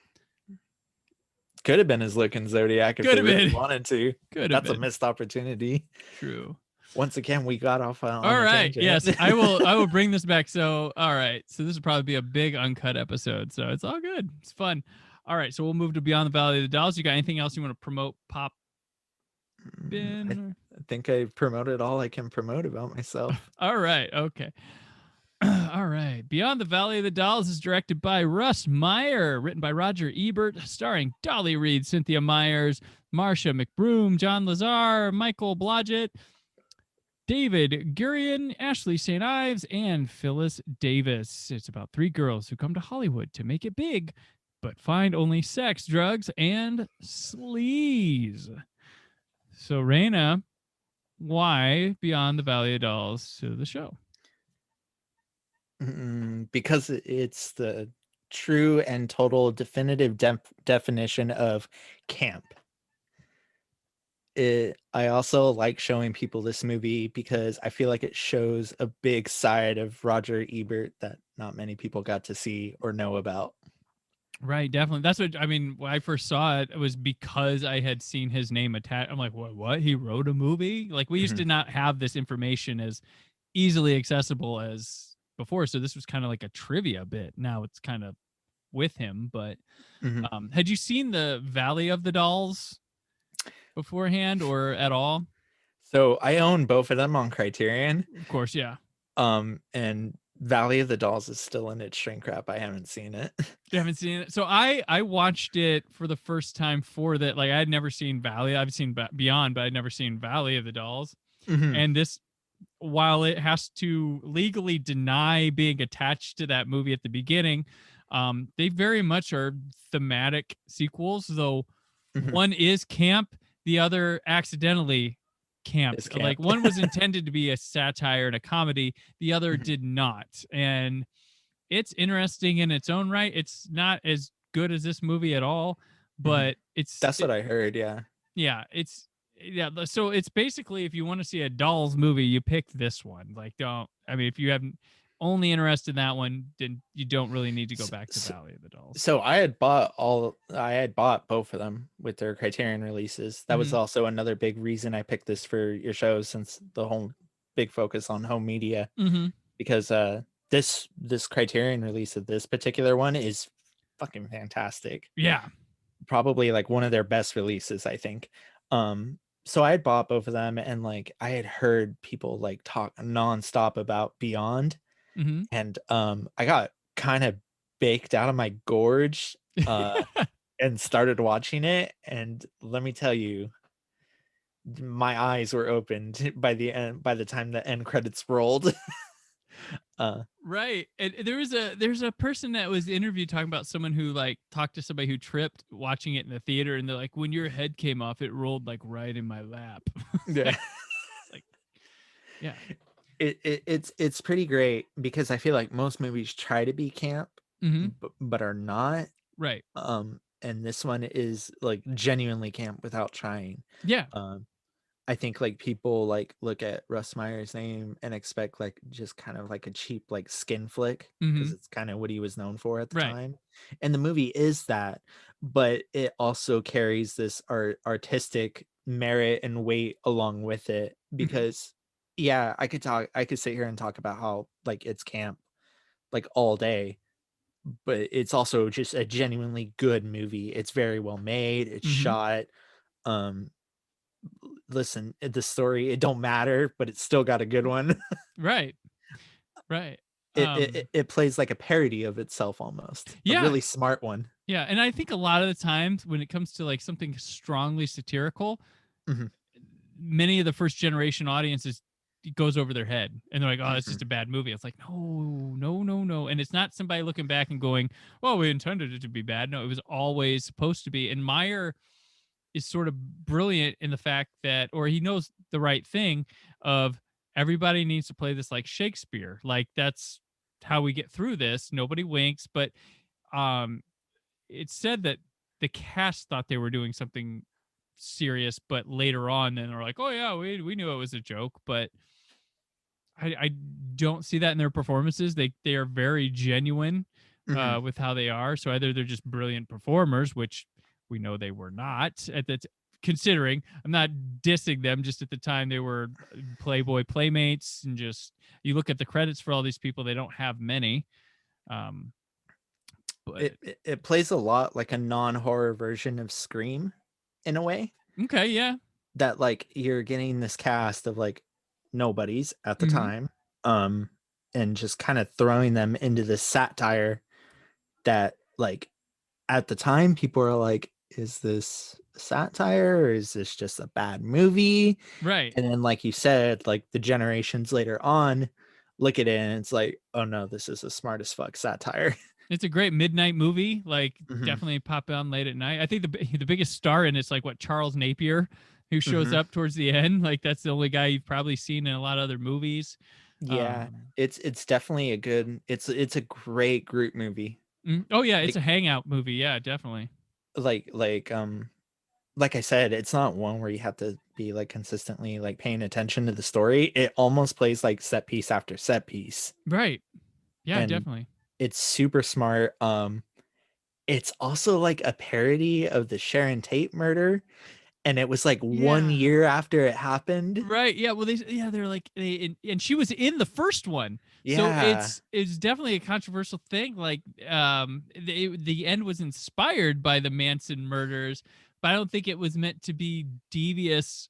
Could have been his look in Zodiac if could they have really been, wanted to. could have That's a been missed opportunity. true. Once again, we got off on All a right. tangent. Yes, I will. I will bring this back. So, all right. So this will probably be a big uncut episode. So it's all good. It's fun. All right. So we'll move to Beyond the Valley of the Dolls. You got anything else you want to promote? Pop I in? think I promoted all I can promote about myself. All right. Okay. All right. Beyond the Valley of the Dolls is directed by Russ Meyer, written by Roger Ebert, starring Dolly Reed, Cynthia Myers, Marcia McBroom, John Lazar, Michael Blodgett, David Gurion, Ashley St. Ives, and Phyllis Davis. It's about three girls who come to Hollywood to make it big, but find only sex, drugs, and sleaze. So, Reyna, why Beyond the Valley of Dolls to the show? Because it's the true and total definitive definition of camp. I also like showing people this movie because I feel like it shows a big side of Roger Ebert that not many people got to see or know about. Right, definitely. That's what I mean. When I first saw it, it was because I had seen his name attached. I'm like, what? What? He wrote a movie? Like we used Mhm. to not have this information as easily accessible as before, so this was kind of like a trivia bit. Now it's kind of with him, but Mhm. had you seen the Valley of the Dolls beforehand or at all? So I own both of them on Criterion. Of course, yeah. And Valley of the Dolls is still in its shrink wrap. I haven't seen it. You haven't seen it? So I watched it for the first time for that. Like I had never seen Valley. I've seen Beyond, but I'd never seen Valley of the Dolls. Mhm. And this, while it has to legally deny being attached to that movie at the beginning, they very much are thematic sequels, though Mhm. one is camp, the other accidentally camped. It's camp. Like one was intended to be a satire and a comedy, the other Mhm. did not. And it's interesting in its own right. It's not as good as this movie at all, Mhm. but That's what I heard. Yeah. yeah, so it's basically if you want to see a Dolls movie, you pick this one. Like don't I mean if you haven't only interested in that one, then you don't really need to go back to So, Valley of the Dolls. so I had bought both of them with their Criterion releases. That was Mhm. also another big reason I picked this for your show, since the whole big focus on home media, Mhm. because this Criterion release of this particular one is fucking fantastic. Yeah. Probably like one of their best releases, I think. So I had bought both of them, and like I had heard people like talk nonstop about Beyond, Mhm. and I got kind of baked out of my gorge and started watching it, and let me tell you, my eyes were opened by the end, by the time the end credits rolled. uh Right. And there's a person that was interviewed talking about someone who like talked to somebody who tripped watching it in the theater, and they're like, when your head came off, it rolled like right in my lap. yeah. Like, yeah. It's pretty great, because I feel like most movies try to be camp, Mhm. but are not. Right. And this one is like genuinely camp without trying. Yeah. um I think like people like look at Russ Meyer's name and expect like just kind of like a cheap like skin flick, because Mhm. it's kind of what he was known for at the Right. time, and the movie is that, but it also carries this artistic merit and weight along with it, Mhm. because yeah, I could sit here and talk about how like it's camp like all day, but it's also just a genuinely good movie. It's very well made, it's Mhm. shot. um Listen, the story, it don't matter, but it's still got a good one. Right. Right. It plays like a parody of itself, almost a Yeah. really smart one. Yeah. And I think a lot of the times when it comes to like something strongly satirical, Mhm. many of the first generation audiences it goes over their head and they're like, oh, it's just Mhm. a bad movie. It's like, no, no, no, no. And it's not somebody looking back and going, well, we intended it to be bad. No, it was always supposed to be. And Meyer is sort of brilliant in the fact that, or he knows the right thing of everybody needs to play this like Shakespeare. Like that's how we get through this. Nobody winks, but um, it's said that the cast thought they were doing something serious, but later on, then they're like, "Oh yeah, we knew it was a joke." But I don't see that in their performances. They are very genuine Mhm. with how they are. So either they're just brilliant performers, which we know they were not at the considering. I'm not dissing them. Just at the time, they were Playboy playmates, and just you look at the credits for all these people, they don't have many. Um, but It plays a lot like a non-horror version of Scream, in a way, okay, yeah. that like you're getting this cast of like nobodies at the Hmm. time, um and just kind of throwing them into this satire that like at the time people are like, is this satire or is this just a bad movie? Right. And then like you said, like the generations later on look at it and it's like, oh no, this is a smart as fuck satire. It's a great midnight movie. Like Hmm. definitely pop on late at night. I think the biggest star in it's like what Charles Napier, who shows Hmm. up towards the end. Like that's the only guy you've probably seen in a lot of other movies. Yeah, Um, it's definitely a good, it's a great group movie. oh yeah, it's Like a hangout movie. Yeah, definitely. like like um like I said, it's not one where you have to be like consistently like paying attention to the story. It almost plays like set piece after set piece, Right. Yeah, and definitely. it's super smart. It's also like a parody of the Sharon Tate murder, and it was like 1 Yeah. year after it happened. Right. Yeah. Well, they're like, and she was in the first one. So Yeah. it's definitely a controversial thing. Like, the end was inspired by the Manson murders, but I don't think it was meant to be devious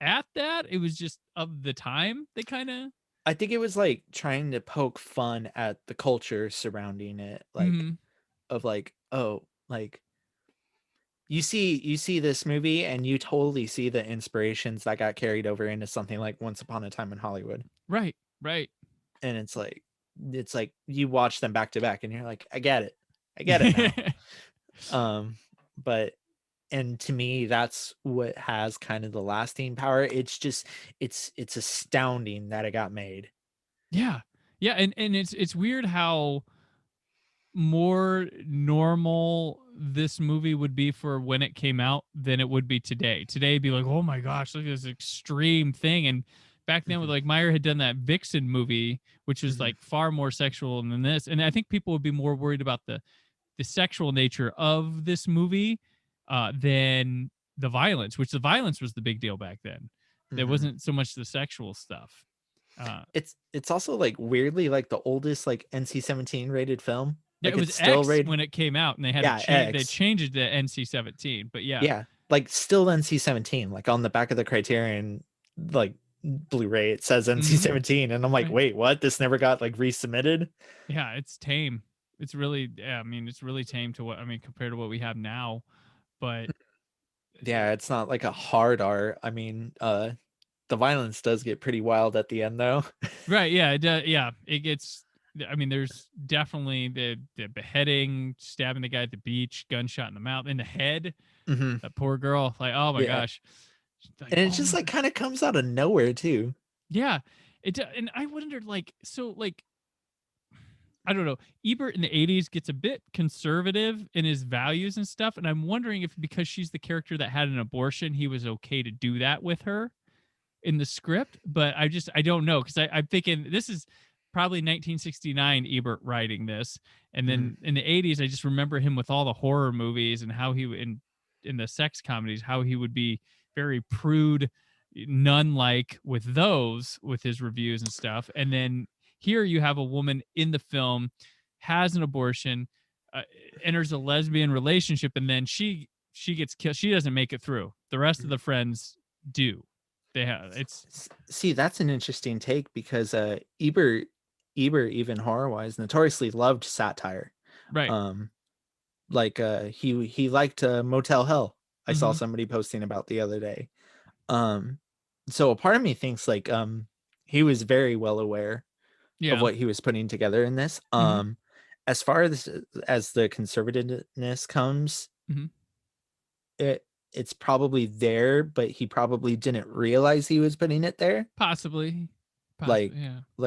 at that. It was just of the time they kind of. I think it was like trying to poke fun at the culture surrounding it, like Mhm. of like, oh, like you see this movie and you totally see the inspirations that got carried over into something like Once Upon a Time in Hollywood. Right. Right. And it's like you watch them back to back and you're like, I get it. I get it now. But and to me that's what has kind of the lasting power. It's just it's astounding that it got made. Yeah. Yeah. And it's weird how more normal this movie would be for when it came out than it would be today. Today it'd be like, oh my gosh, look at this extreme thing. And back then, with Mhm, like Meyer had done that Vixen movie, which was mhm, like far more sexual than this. And I think people would be more worried about the sexual nature of this movie than the violence, which the violence was the big deal back then. There mhm. wasn't so much the sexual stuff. Uh, It's also like weirdly like the oldest like NC-17 rated film. yeah, Like it was it's still X rated. when it came out, and they had to Yeah, change. They X. changed it to NC-17, but yeah. Yeah, like still NC-17. Like on the back of the Criterion like Blu-ray it says Hmm. NC-17 and I'm like, Right. "Wait, what? This never got like resubmitted?" Yeah, it's tame. It's really, yeah, I mean, it's really tame to what, I mean, compared to what we have now. But Yeah, it's not like a hard R. I mean, the violence does get pretty wild at the end though. right, yeah, yeah, it gets. I mean, there's definitely the beheading, stabbing the guy at the beach, gunshot in the mouth, in the head. Mhm. That poor girl. Like, oh my Yeah. gosh. She's like, And it oh just my like god. kind of comes out of nowhere too. Yeah. And I wondered, like, so, like, I don't know. Ebert in the 80s gets a bit conservative in his values and stuff. And I'm wondering if because she's the character that had an abortion, he was okay to do that with her in the script. But I don't know. Because I'm thinking this is probably 1969 Ebert writing this. And Mhm. then in the 80s, I just remember him with all the horror movies and how in the sex comedies, how he would be very prude, nun like with those, with his reviews and stuff. And then here you have a woman in the film, has an abortion, uh, enters a lesbian relationship, and then she gets killed. She doesn't make it through. The rest of Mhm. the friends do. They have it's See, that's an interesting take because Ebert even horror-wise notoriously loved satire. right. Um like he liked Motel Hell. I saw Hmm. somebody posting about the other day. Um so a part of me thinks like he was very well aware of Yeah. what he was putting together in this. Hmm. As far as the conservativeness comes, Hmm. it's probably there, but he probably didn't realize he was putting it there. Possibly. Like Possibly.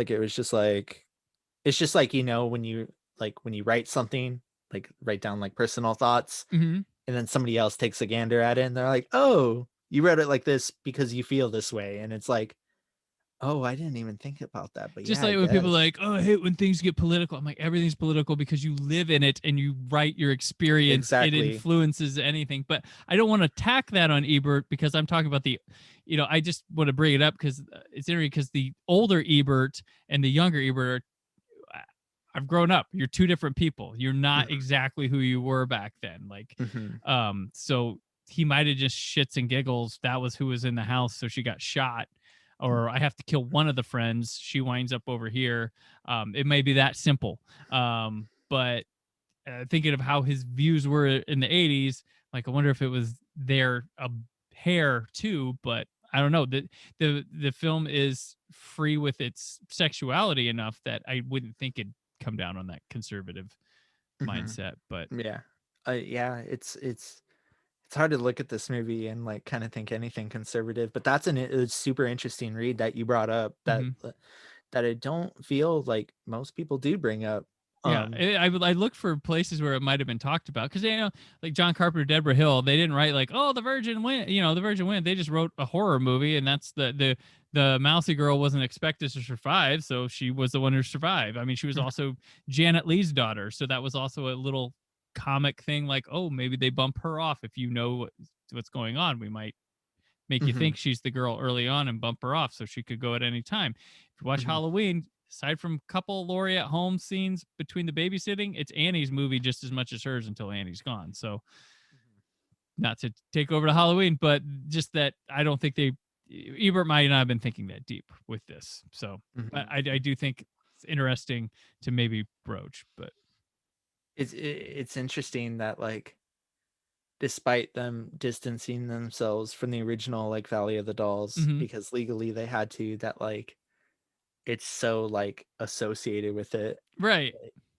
Yeah. it was just like it's just like when you when you write something, like write down like personal thoughts, Hmm. and then somebody else takes a gander at it and they're like, "Oh, you wrote it like this because you feel this way." And it's like, "Oh, I didn't even think about that." But Just yeah, I like when people are guess. like, oh, I hate when things get political. I'm like, everything's political because you live in it and you write your experience. It Exactly. influences anything. But I don't want to tack that on Ebert because I'm talking about I just want to bring it up because it's interesting because the older Ebert and the younger Ebert I've grown up. You're two different people. You're not Mhm, exactly who you were back then. Like, mhm, so he might have just shits and giggles. That was who was in the house, so she got shot. Or I have to kill one of the friends. She winds up over here. It may be that simple. But thinking of how his views were in the 80s, like I wonder if it was their a hair too. But I don't know. The film is free with its sexuality enough that I wouldn't think it'd come down on that conservative mhm. mindset. But Yeah. Yeah, it's hard to look at this movie and like kind of think anything conservative, but that's a super interesting read that you brought up mhm. that I don't feel like most people do bring up. Yeah, Um, I looked for places where it might have been talked about because like John Carpenter, Deborah Hill, they didn't write like, oh, the Virgin went, the Virgin went. They just wrote a horror movie, and that's the mousy girl wasn't expected to survive, so she was the one who survived. I mean, she was also Janet Leigh's daughter, so that was also a little comic thing, like, oh, maybe they bump her off. If you know what's going on, we might make you think she's the girl early on and bump her off so she could go at any time. If you watch Halloween, aside from a couple Laurie at home scenes between the babysitting, it's Annie's movie just as much as hers until Annie's gone. So not to take over to Halloween, but just that I don't think Ebert might not have been thinking that deep with this. So I do think it's interesting to maybe broach, but it's interesting that like, despite them distancing themselves from the original like Valley of the Dolls, because legally they had to, that like it's so like associated with it. Right.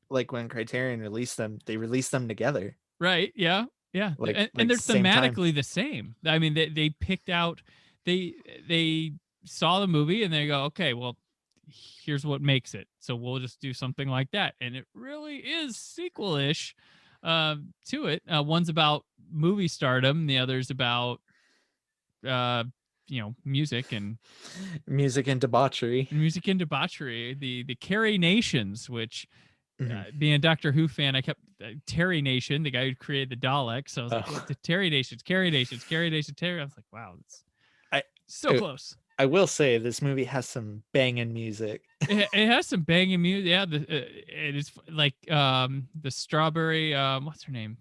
Like when Criterion released them, they released them together. Right. Yeah. Yeah. Like and they're same time. thematically the same. I mean, they picked out, they saw the movie and they go, okay, well, here's what makes it. So we'll just do something like that. And it really is sequel-ish to it. One's about movie stardom. The other's about, music and debauchery. The Carrie Nations, which being a Doctor Who fan, I kept Terry Nation, the guy who created the Daleks. So I was like, what, the Terry Nations, Carrie Nations, Carrie Nation, Terry. I was like, wow, it's so close. I will say this movie has some banging music. It has some banging music. Yeah, it is like the Strawberry. What's her name?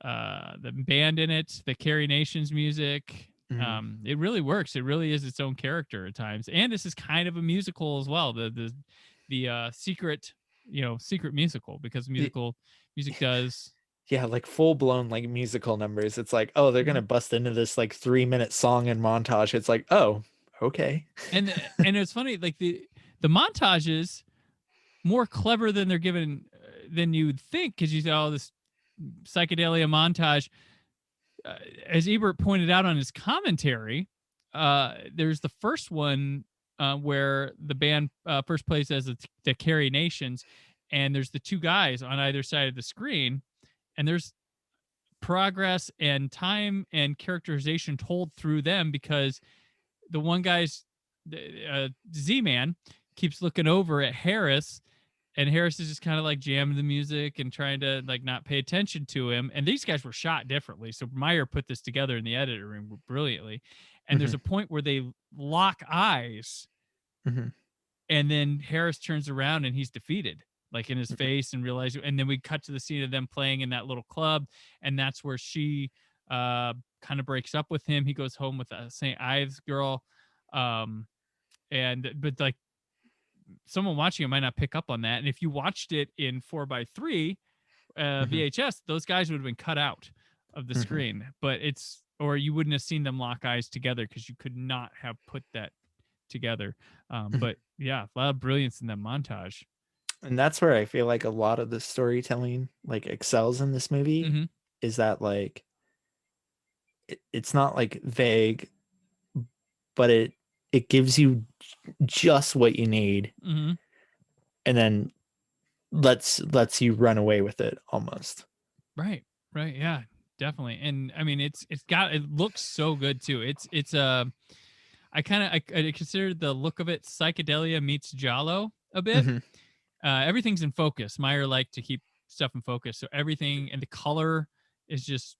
The band in it, the Carrie Nations music. It really works. It really is its own character at times, and this is kind of a musical as well. The secret musical, because music does. Yeah, like full blown like musical numbers. It's like, oh, they're gonna bust into this like 3-minute song and montage. It's like, oh, okay. And it's funny, like the montages more clever than they're given than you would think, because you say, oh, this psychedelia montage. As Ebert pointed out on his commentary, there's the first one where the band first plays as the Carrie Nations, and there's the two guys on either side of the screen, and there's progress and time and characterization told through them, because the one guy's Z-Man keeps looking over at Harris, and Harris is just kind of like jamming the music and trying to like not pay attention to him. And these guys were shot differently. So Meyer put this together in the editor room brilliantly. And there's a point where they lock eyes, and then Harris turns around and he's defeated, like in his face, and realizes. And then we cut to the scene of them playing in that little club, and that's where she kind of breaks up with him. He goes home with a St. Ives girl, but like, someone watching it might not pick up on that. And if you watched it in 4:3 VHS, those guys would have been cut out of the screen, or you wouldn't have seen them lock eyes together, because you could not have put that together. But yeah, a lot of brilliance in that montage. And that's where I feel like a lot of the storytelling like excels in this movie, is that like, it's not like vague, but it gives you just what you need, and then lets you run away with it almost. Right. Yeah, definitely. And I mean, it looks so good too. I consider the look of it psychedelia meets Giallo a bit. Everything's in focus. Meyer liked to keep stuff in focus, so everything, and the color is just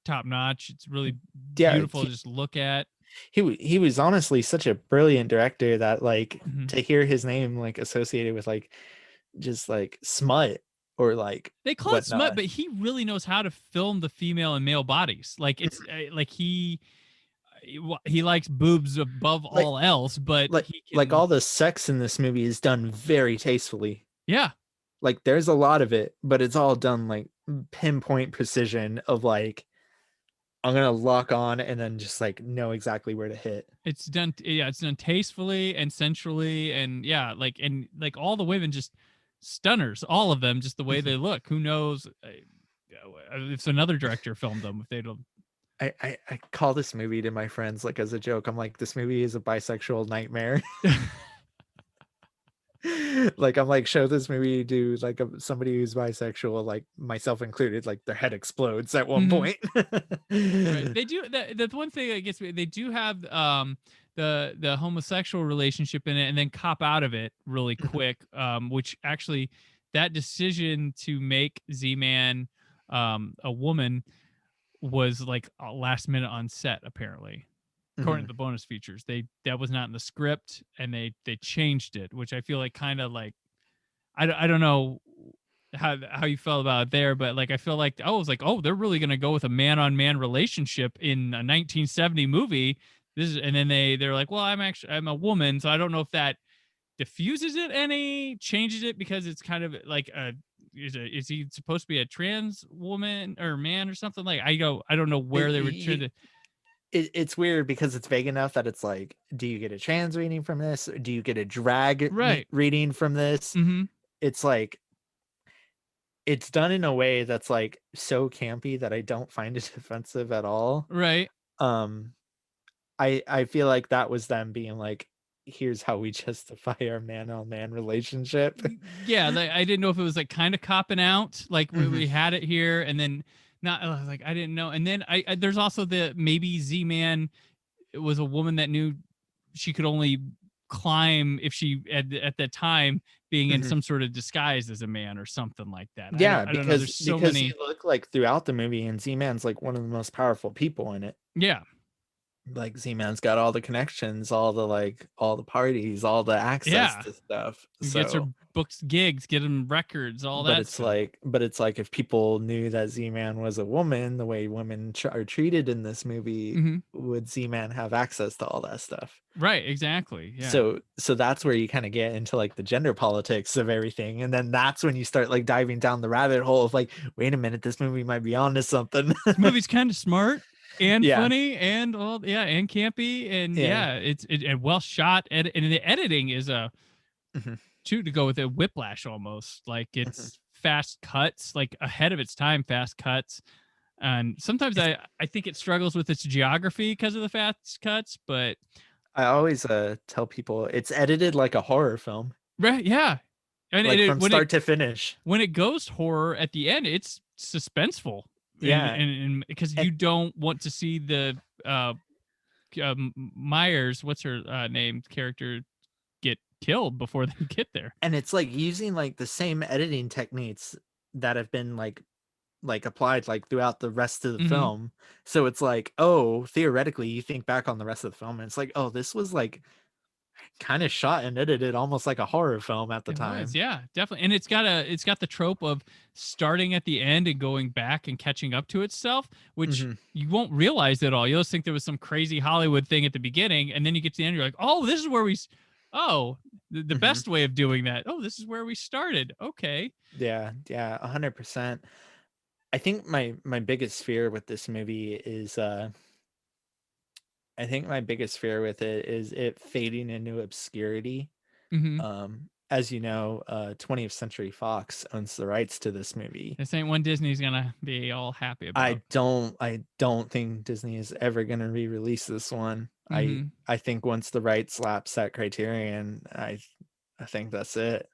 top notch. It's really beautiful to just look at. He was honestly such a brilliant director that like to hear his name like associated with like just like smut, or like they call it smut, but he really knows how to film the female and male bodies. Like it's like he likes boobs above all else, but like all the sex in this movie is done very tastefully. Yeah, like there's a lot of it, but it's all done like pinpoint precision of like, I'm gonna lock on and then just like know exactly where to hit. It's done tastefully and sensually, and all the women just stunners, all of them, just the way they look. Who knows if another director filmed them, if they don't. I call this movie to my friends like as a joke. I'm like, this movie is a bisexual nightmare. Like I'm like, show this movie to like somebody who's bisexual, like myself included, like their head explodes at one point. Right. They do the one thing I guess they do have the homosexual relationship in it, and then cop out of it really quick, which actually that decision to make Z-Man a woman was like a last minute on set, apparently. According to the bonus features, that was not in the script, and they changed it, which I feel like kind of like I don't know how you felt about it there, but like I feel like I was like, oh, they're really gonna go with a man on man relationship in a 1970 movie. And then they're like, well, I'm a woman, so I don't know if that diffuses it any, changes it, because it's kind of like is he supposed to be a trans woman or man or something? Like I don't know where they were trying to. It's weird because it's vague enough that it's like, do you get a trans reading from this? Or do you get a drag reading from this? Mm-hmm. It's like, it's done in a way that's like so campy that I don't find it offensive at all. Right. I feel like that was them being like, here's how we justify our man on man relationship. Yeah, like, I didn't know if it was like kind of copping out, like we had it here, and then not like I didn't know. And then I there's also the maybe Z-Man was a woman that knew she could only climb if she at that time being in some sort of disguise as a man or something like that. Yeah, I don't know. There's so many. you look like throughout the movie, and Z-Man's like one of the most powerful people in it. Yeah. Like Z-Man's got all the connections, all the parties, all the access to stuff. So gets her books, gigs, get him records, all that. But it's like if people knew that Z-Man was a woman, the way women are treated in this movie, would Z-Man have access to all that stuff? Right, exactly. Yeah. So that's where you kind of get into like the gender politics of everything, and then that's when you start like diving down the rabbit hole of like, wait a minute, this movie might be onto something. This movie's kind of smart and funny and and campy, and it's well shot, and the editing is to go with a whiplash almost, like it's fast cuts, like ahead of its time, fast cuts. And sometimes I think it struggles with its geography because of the fast cuts, but I always tell people it's edited like a horror film. Right, yeah. And like from start to finish. When it goes horror at the end, it's suspenseful. Yeah. And because you don't want to see the Myers, what's her name, character, get killed before they get there. And it's like using like the same editing techniques that have been like applied like throughout the rest of the film. So it's like, oh, theoretically you think back on the rest of the film and it's like, oh, this was like kind of shot and edited almost like a horror film at the time. Yeah, definitely. And it's got the trope of starting at the end and going back and catching up to itself, which you won't realize at all. You'll just think there was some crazy Hollywood thing at the beginning, and then you get to the end, you're like, oh, this is where the best way of doing that. Oh, this is where we started. Okay. Yeah, 100%. I think my biggest fear with this movie is it fading into obscurity. As you know, 20th Century Fox owns the rights to this movie. This ain't one Disney's gonna be all happy about. I don't think Disney is ever gonna re-release this one. I think once the rights lapse that Criterion, I think that's it.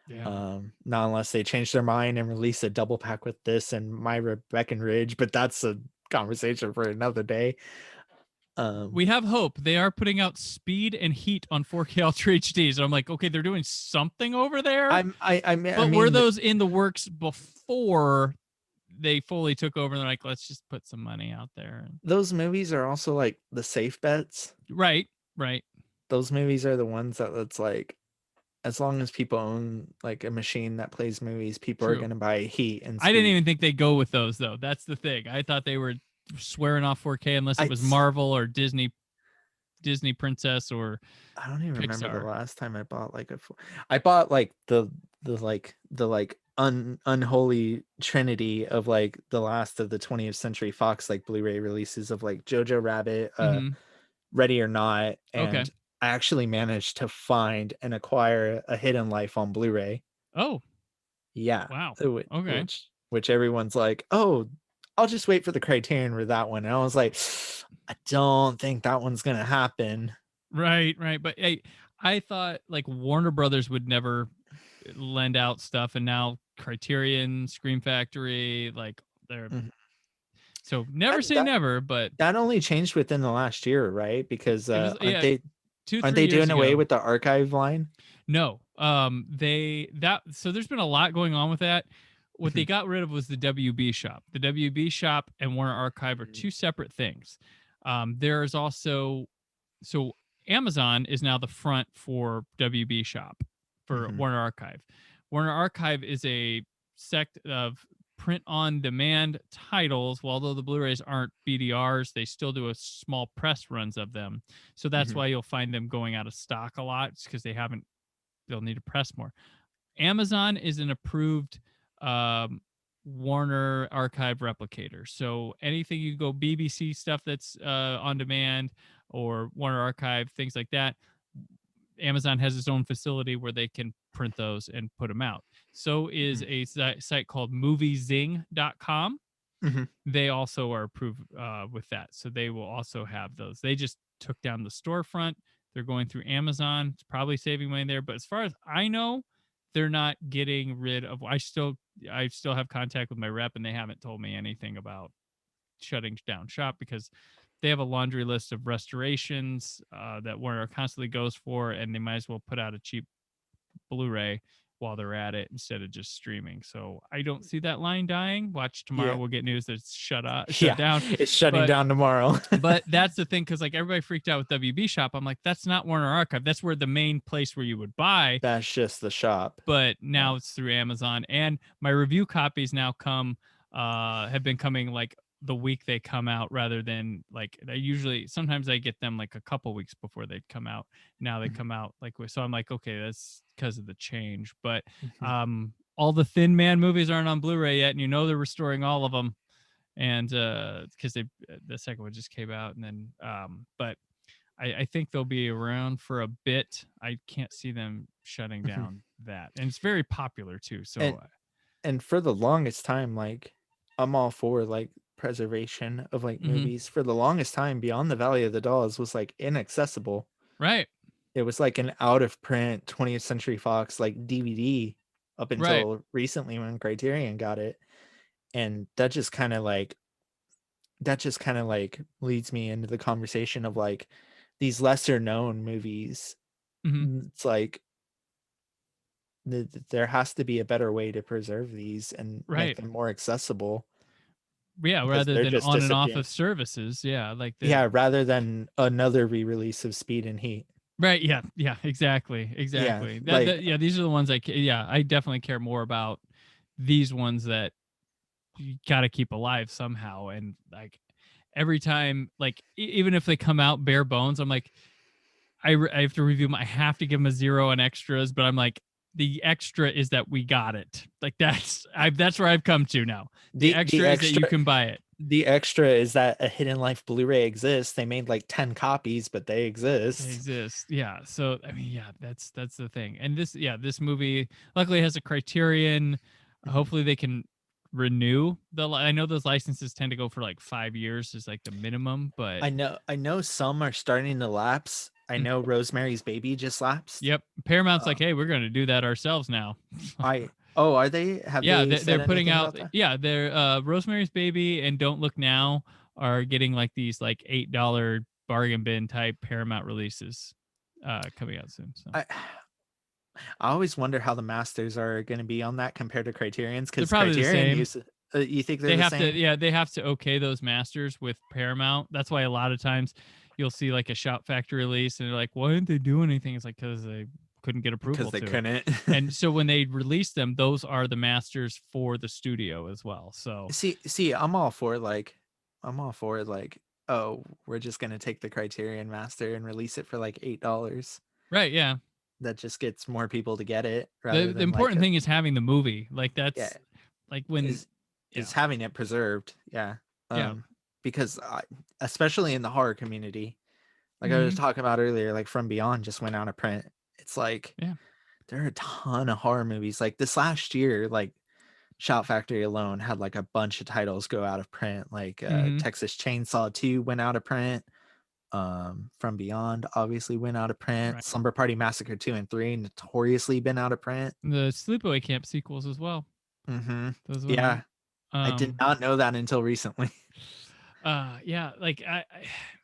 Yeah. Not unless they change their mind and release a double pack with this and Myra Breckenridge, but that's a conversation for another day. We have hope. They are putting out Speed and Heat on 4K Ultra HD. So I'm like, okay, they're doing something over there. But were those in the works before they fully took over? And they're like, let's just put some money out there. Those movies are also like the safe bets. Right. Those movies are the ones that's like, as long as people own like a machine that plays movies, people are going to buy Heat. And Speed. I didn't even think they'd go with those though. That's the thing. I thought they were swearing off 4K unless it was Marvel or Disney Princess, or I don't even Pixar. remember the last time I bought like I bought like the unholy trinity of like the last of the 20th Century Fox like Blu-ray releases of like Jojo Rabbit, Ready or Not, and I actually managed to find and acquire A Hidden Life on Blu-ray. Oh yeah, wow. Okay. Which everyone's like, oh, I'll just wait for the Criterion for that one. And I was like, I don't think that one's gonna happen. Right. But I thought like Warner Brothers would never lend out stuff, and now Criterion, Scream Factory, like they're so never say never. But that only changed within the last year, right? Because aren't they 2-3 doing years away ago. with the archive line? No, So there's been a lot going on with that. What they got rid of was the WB shop. The WB shop and Warner Archive are two separate things. There's also, so Amazon is now the front for WB shop for Warner Archive. Warner Archive is a sect of print on demand titles. Well, although the Blu-rays aren't BDRs, they still do a small press runs of them. So that's why you'll find them going out of stock a lot, because they'll need to press more. Amazon is an approved Warner Archive replicator. So anything you go BBC stuff that's on demand, or Warner Archive, things like that, Amazon has its own facility where they can print those and put them out. So is a site called moviezing.com. They also are approved with that. So they will also have those. They just took down the storefront. They're going through Amazon. It's probably saving money there. But as far as I know, they're not getting rid of. I still have contact with my rep, and they haven't told me anything about shutting down shop, because they have a laundry list of restorations that Warner constantly goes for, and they might as well put out a cheap Blu-ray while they're at it instead of just streaming. So I don't see that line dying. Watch tomorrow, we'll get news that it's shut down. It's shutting down tomorrow. But that's the thing, because like everybody freaked out with WB shop. I'm like, that's not Warner Archive. That's where the main place where you would buy. That's just the shop. But now it's through Amazon, and my review copies now have been coming like the week they come out, rather than like sometimes I get them like a couple weeks before they come out. Now they come out so I'm like, okay, that's because of the change. But all the Thin Man movies aren't on Blu-ray yet, and they're restoring all of them, and because the second one just came out, and then but I think they'll be around for a bit. I can't see them shutting down that, and it's very popular too. So and for the longest time, like, I'm all for like preservation of like movies. For the longest time, Beyond the Valley of the Dolls was like inaccessible. Right. It was like an out of print 20th Century Fox like DVD up until recently when Criterion got it. And that just kind of like leads me into the conversation of like these lesser known movies. It's like there has to be a better way to preserve these and make them more accessible. Yeah, rather than on and off of services. Yeah, rather than another re-release of Speed and Heat. Right. Yeah. Exactly. Yeah, these are the ones I definitely care more about. These ones that you got to keep alive somehow, and like every time, like even if they come out bare bones, I'm like, I have to review them. I have to give them a 0 on extras, but I'm like, the extra is that we got it. Like that's where I've come to now. The extra is that you can buy it. The extra is that a Hidden Life Blu-ray exists. They made like 10 copies, but they exist. Yeah. So I mean, yeah, that's the thing. And this movie luckily has a Criterion. Hopefully they can renew I know those licenses tend to go for like 5 years is like the minimum, but I know some are starting to lapse. I know Rosemary's Baby just lapsed. Yep. Paramount's like, hey, we're going to do that ourselves now. Are they? They're putting out. Yeah, they're Rosemary's Baby and Don't Look Now are getting like these like $8 bargain bin type Paramount releases coming out soon. So. I always wonder how the masters are going to be on that compared to Criterion's, because Criterion you think they have to? Yeah, they have to okay those masters with Paramount. That's why a lot of times you'll see like a Shout Factory release and they're like, why didn't they do anything? It's like, because they couldn't get approval. Because they couldn't. And so when they release them, those are the masters for the studio as well. So see, I'm all for like, oh, we're just gonna take the Criterion master and release it for like $8. Right. Yeah. That just gets more people to get it. The important thing is having the movie. Like that's like when is having it preserved. Yeah. Because especially in the horror community, like I was talking about earlier, like From Beyond just went out of print. It's like there are a ton of horror movies. Like this last year, like Shout Factory alone had like a bunch of titles go out of print. Like Texas Chainsaw 2 went out of print. From Beyond obviously went out of print. Right. Slumber Party Massacre 2 and 3 notoriously been out of print. The Sleepaway Camp sequels as well. Yeah. I did not know that until recently. Like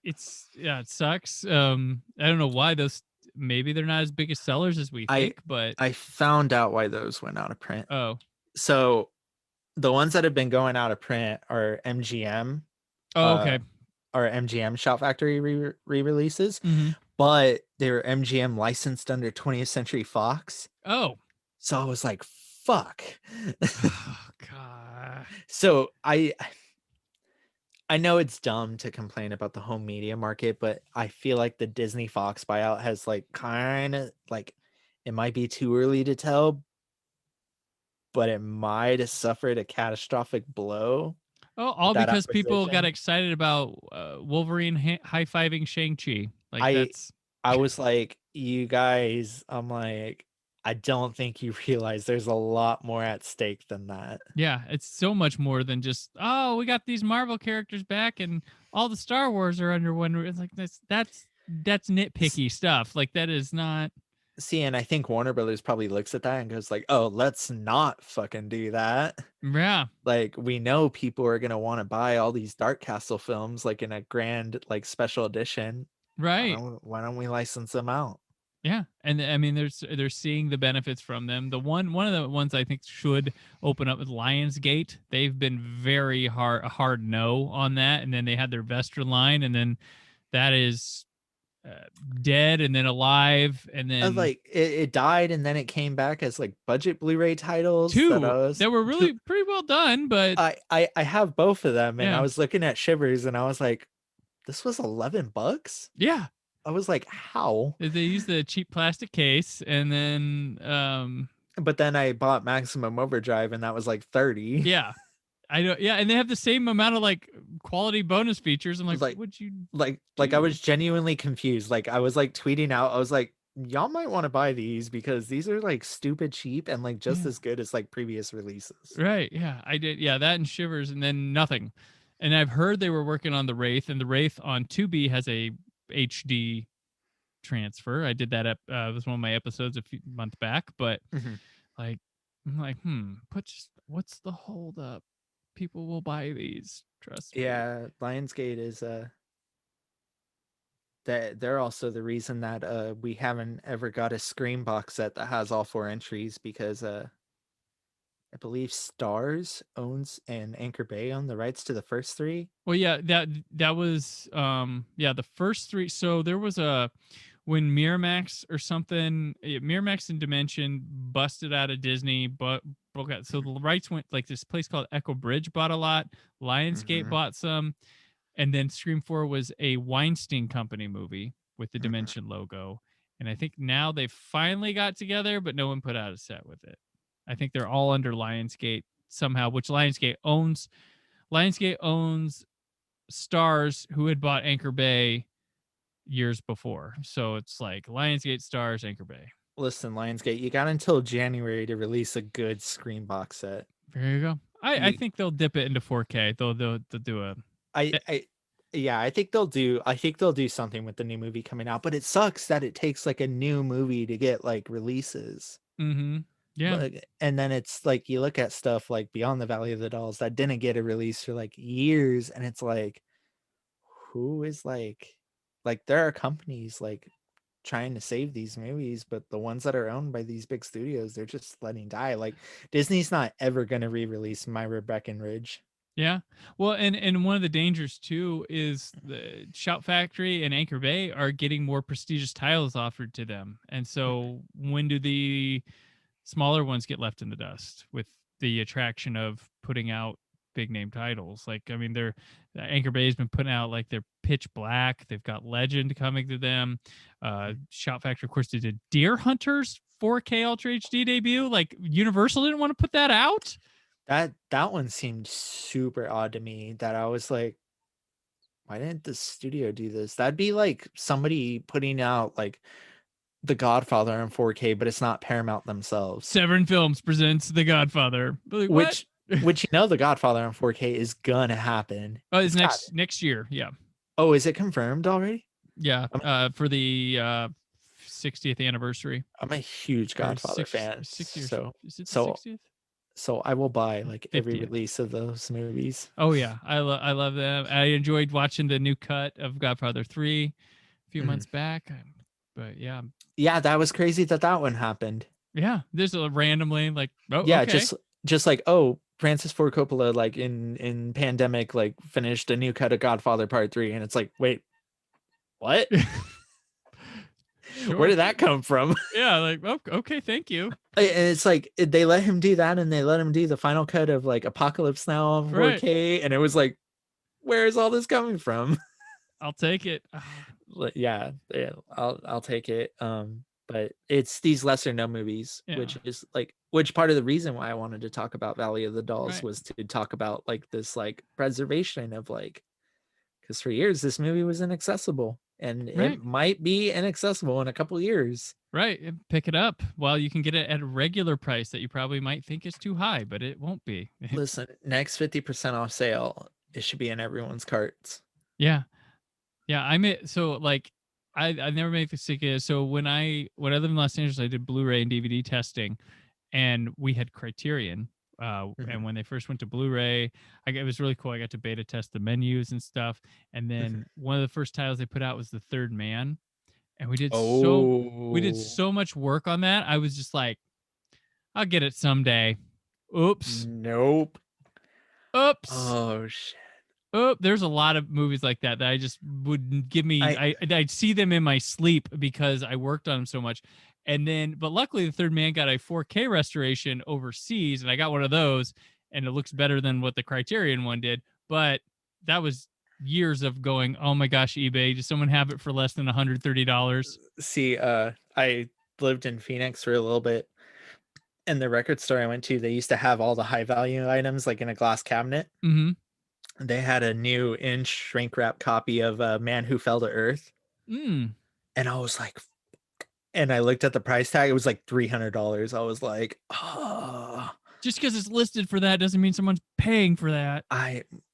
it sucks. I don't know why those maybe they're not as big as sellers as we think, but I found out why those went out of print. oh, So the ones that have been going out of print are MGM. okay. Or MGM Shout Factory re-releases, Mm-hmm. but they were MGM licensed under 20th Century Fox. Oh. So I was like, fuck. Oh, God. So I know it's dumb to complain about the home media market, but I feel like the Disney Fox buyout has like kind of like, it might be too early to tell, but it might have suffered a catastrophic blow. Oh, all that because people got acquisition. excited about Wolverine high-fiving Shang-Chi. Like that's I was like, you guys, I'm like, I don't think you realize there's a lot more at stake than that. yeah, it's so much more than just, oh, we got these Marvel characters back and all the Star Wars are under one roof. It's like that's nitpicky stuff. Like that is not. See, and I think Warner Brothers probably looks at that and goes like, oh, let's not fucking do that. Yeah. Like, we know people are gonna want to buy all these Dark Castle films like in a grand like special edition. Right. Why don't we license them out? Yeah, and I mean, they're seeing the benefits from them. The one of the ones I think should open up with Lionsgate. They've been very hard no on that, and then they had their Vestra line, and then that is dead, and then alive, and then Like it died, and then it came back as like budget Blu-ray titles that were really pretty well done. But I have both of them, and yeah. I was looking at Shivers, and I was like, this was $11. Yeah. I was like, how? They used the cheap plastic case, and then but then I bought Maximum Overdrive, and that was like 30. Yeah, I know. Yeah, and they have the same amount of like quality bonus features. I'm like, would you like I was genuinely confused. Like I was like tweeting out, I was like, y'all might want to buy these because these are like stupid cheap and like just as good as like previous releases. Right. Yeah, I did. Yeah, that and Shivers, and then nothing. And I've heard they were working on the Wraith, and the Wraith on Tubi has a HD transfer. I did that it was one of my episodes a few months back, but like I'm like, what's the hold up? People will buy these. Trust me. Yeah, Lionsgate is that they're also the reason that we haven't ever got a Scream box set that has all 4 entries, because I believe Stars owns and Anchor Bay own the rights to the first 3. Well, yeah, that was the first 3. So there was when Miramax or something, Miramax and Dimension busted out of Disney, but broke out. So the rights went like this place called Echo Bridge bought a lot, Lionsgate bought some, and then Scream 4 was a Weinstein Company movie with the Dimension logo. And I think now they finally got together, but no one put out a set with it. I think they're all under Lionsgate somehow, which Lionsgate owns. Lionsgate owns Stars, who had bought Anchor Bay years before. So it's like Lionsgate, Stars, Anchor Bay. Listen, Lionsgate, you got until January to release a good Scream box set. There you go. I think they'll dip it into 4K. They'll do a. I think they'll do something with the new movie coming out, but it sucks that it takes like a new movie to get like releases. Yeah. And then it's like you look at stuff like Beyond the Valley of the Dolls that didn't get a release for like years, and it's like, who is like there are companies like trying to save these movies, but the ones that are owned by these big studios, they're just letting die. Like Disney's not ever going to re-release Myra Breckenridge. Yeah. Well, and one of the dangers too is the Shout Factory and Anchor Bay are getting more prestigious titles offered to them. And so when do the smaller ones get left in the dust with the attraction of putting out big name titles? Like, I mean, Anchor Bay has been putting out like their Pitch Black. They've got Legend coming to them. Shout Factory, of course, did a Deer Hunters 4K Ultra HD debut. Like Universal didn't want to put that out. That one seemed super odd to me, that I was like, why didn't the studio do this? That'd be like somebody putting out like The Godfather in 4K, but it's not Paramount themselves. Severn Films presents The Godfather. Like, which The Godfather in 4K is gonna happen. Oh, it's next year. Yeah. Oh, is it confirmed already? Yeah. For the 60th anniversary. I'm a huge Godfather fan. 60 years. So is it the 60th? So I will buy like 50th. every release of those movies. Oh yeah, I love them. I enjoyed watching the new cut of Godfather 3 a few months back. But yeah, Yeah, that was crazy that one happened. yeah. There's a randomly like, oh, Yeah, okay. just like, oh, Francis Ford Coppola like in pandemic like finished a new cut of Godfather Part 3, and it's like, wait, what? Where Sure. did that come from? Yeah, like, oh, okay, thank you. And it's like they let him do that, and they let him do the final cut of like Apocalypse Now on Right. 4K, and it was like, where is all this coming from? I'll take it. Yeah, I'll take it. But it's these lesser known movies, Yeah. which part of the reason why I wanted to talk about Valley of the Dolls Right. was to talk about like this like preservation of like, because for years this movie was inaccessible, and Right. it might be inaccessible in a couple years. Right. Pick it up. Well, you can get it at a regular price that you probably might think is too high, but it won't be. Listen, next 50% off sale, it should be in everyone's carts. Yeah. Yeah. So like I never made the stick. So when I lived in Los Angeles, I did Blu-ray and DVD testing, and we had Criterion. And when they first went to Blu-ray, it was really cool. I got to beta test the menus and stuff. And then one of the first titles they put out was The Third Man, and we did so much work on that. I was just like, I'll get it someday. Oops. Nope. Oops. Oh shit. Oh, there's a lot of movies like that I just would give me. I'd see them in my sleep because I worked on them so much. And then, but luckily, The Third Man got a 4K restoration overseas, and I got one of those, and it looks better than what the Criterion one did. But that was years of going, oh my gosh, eBay, does someone have it for less than $130? See, I lived in Phoenix for a little bit, and the record store I went to, they used to have all the high value items like in a glass cabinet. Mm-hmm. They had a new inch shrink wrap copy of Man Who Fell to Earth. Mm. And I was like, and I looked at the price tag, it was like $300. I was like, oh. Just because it's listed for that doesn't mean someone's paying for that.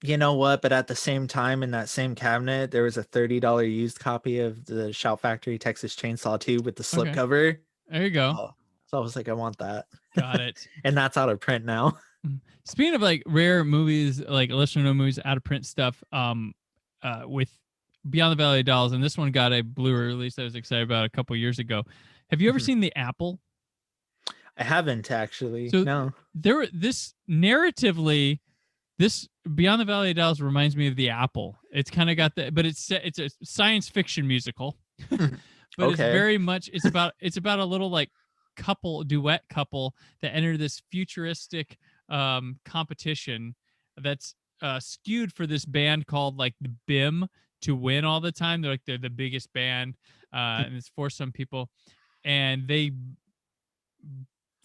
You know what? But at the same time, in that same cabinet, there was a $30 used copy of the Shout Factory Texas Chainsaw 2 with the slip cover. There you go. Oh, so I was like, I want that. Got it. And that's out of print now. Speaking of like rare movies, like lesser known movies, out of print stuff, with Beyond the Valley of Dolls, and this one got a Blu-ray release I was excited about a couple years ago. Have you ever seen The Apple? I haven't actually. So no. This narratively, this Beyond the Valley of Dolls reminds me of The Apple. It's kind of got but it's a science fiction musical, but it's very much it's about a little like duet couple that enter this futuristic competition that's skewed for this band called like the BIM to win all the time. They're the biggest band, and it's for some people, and they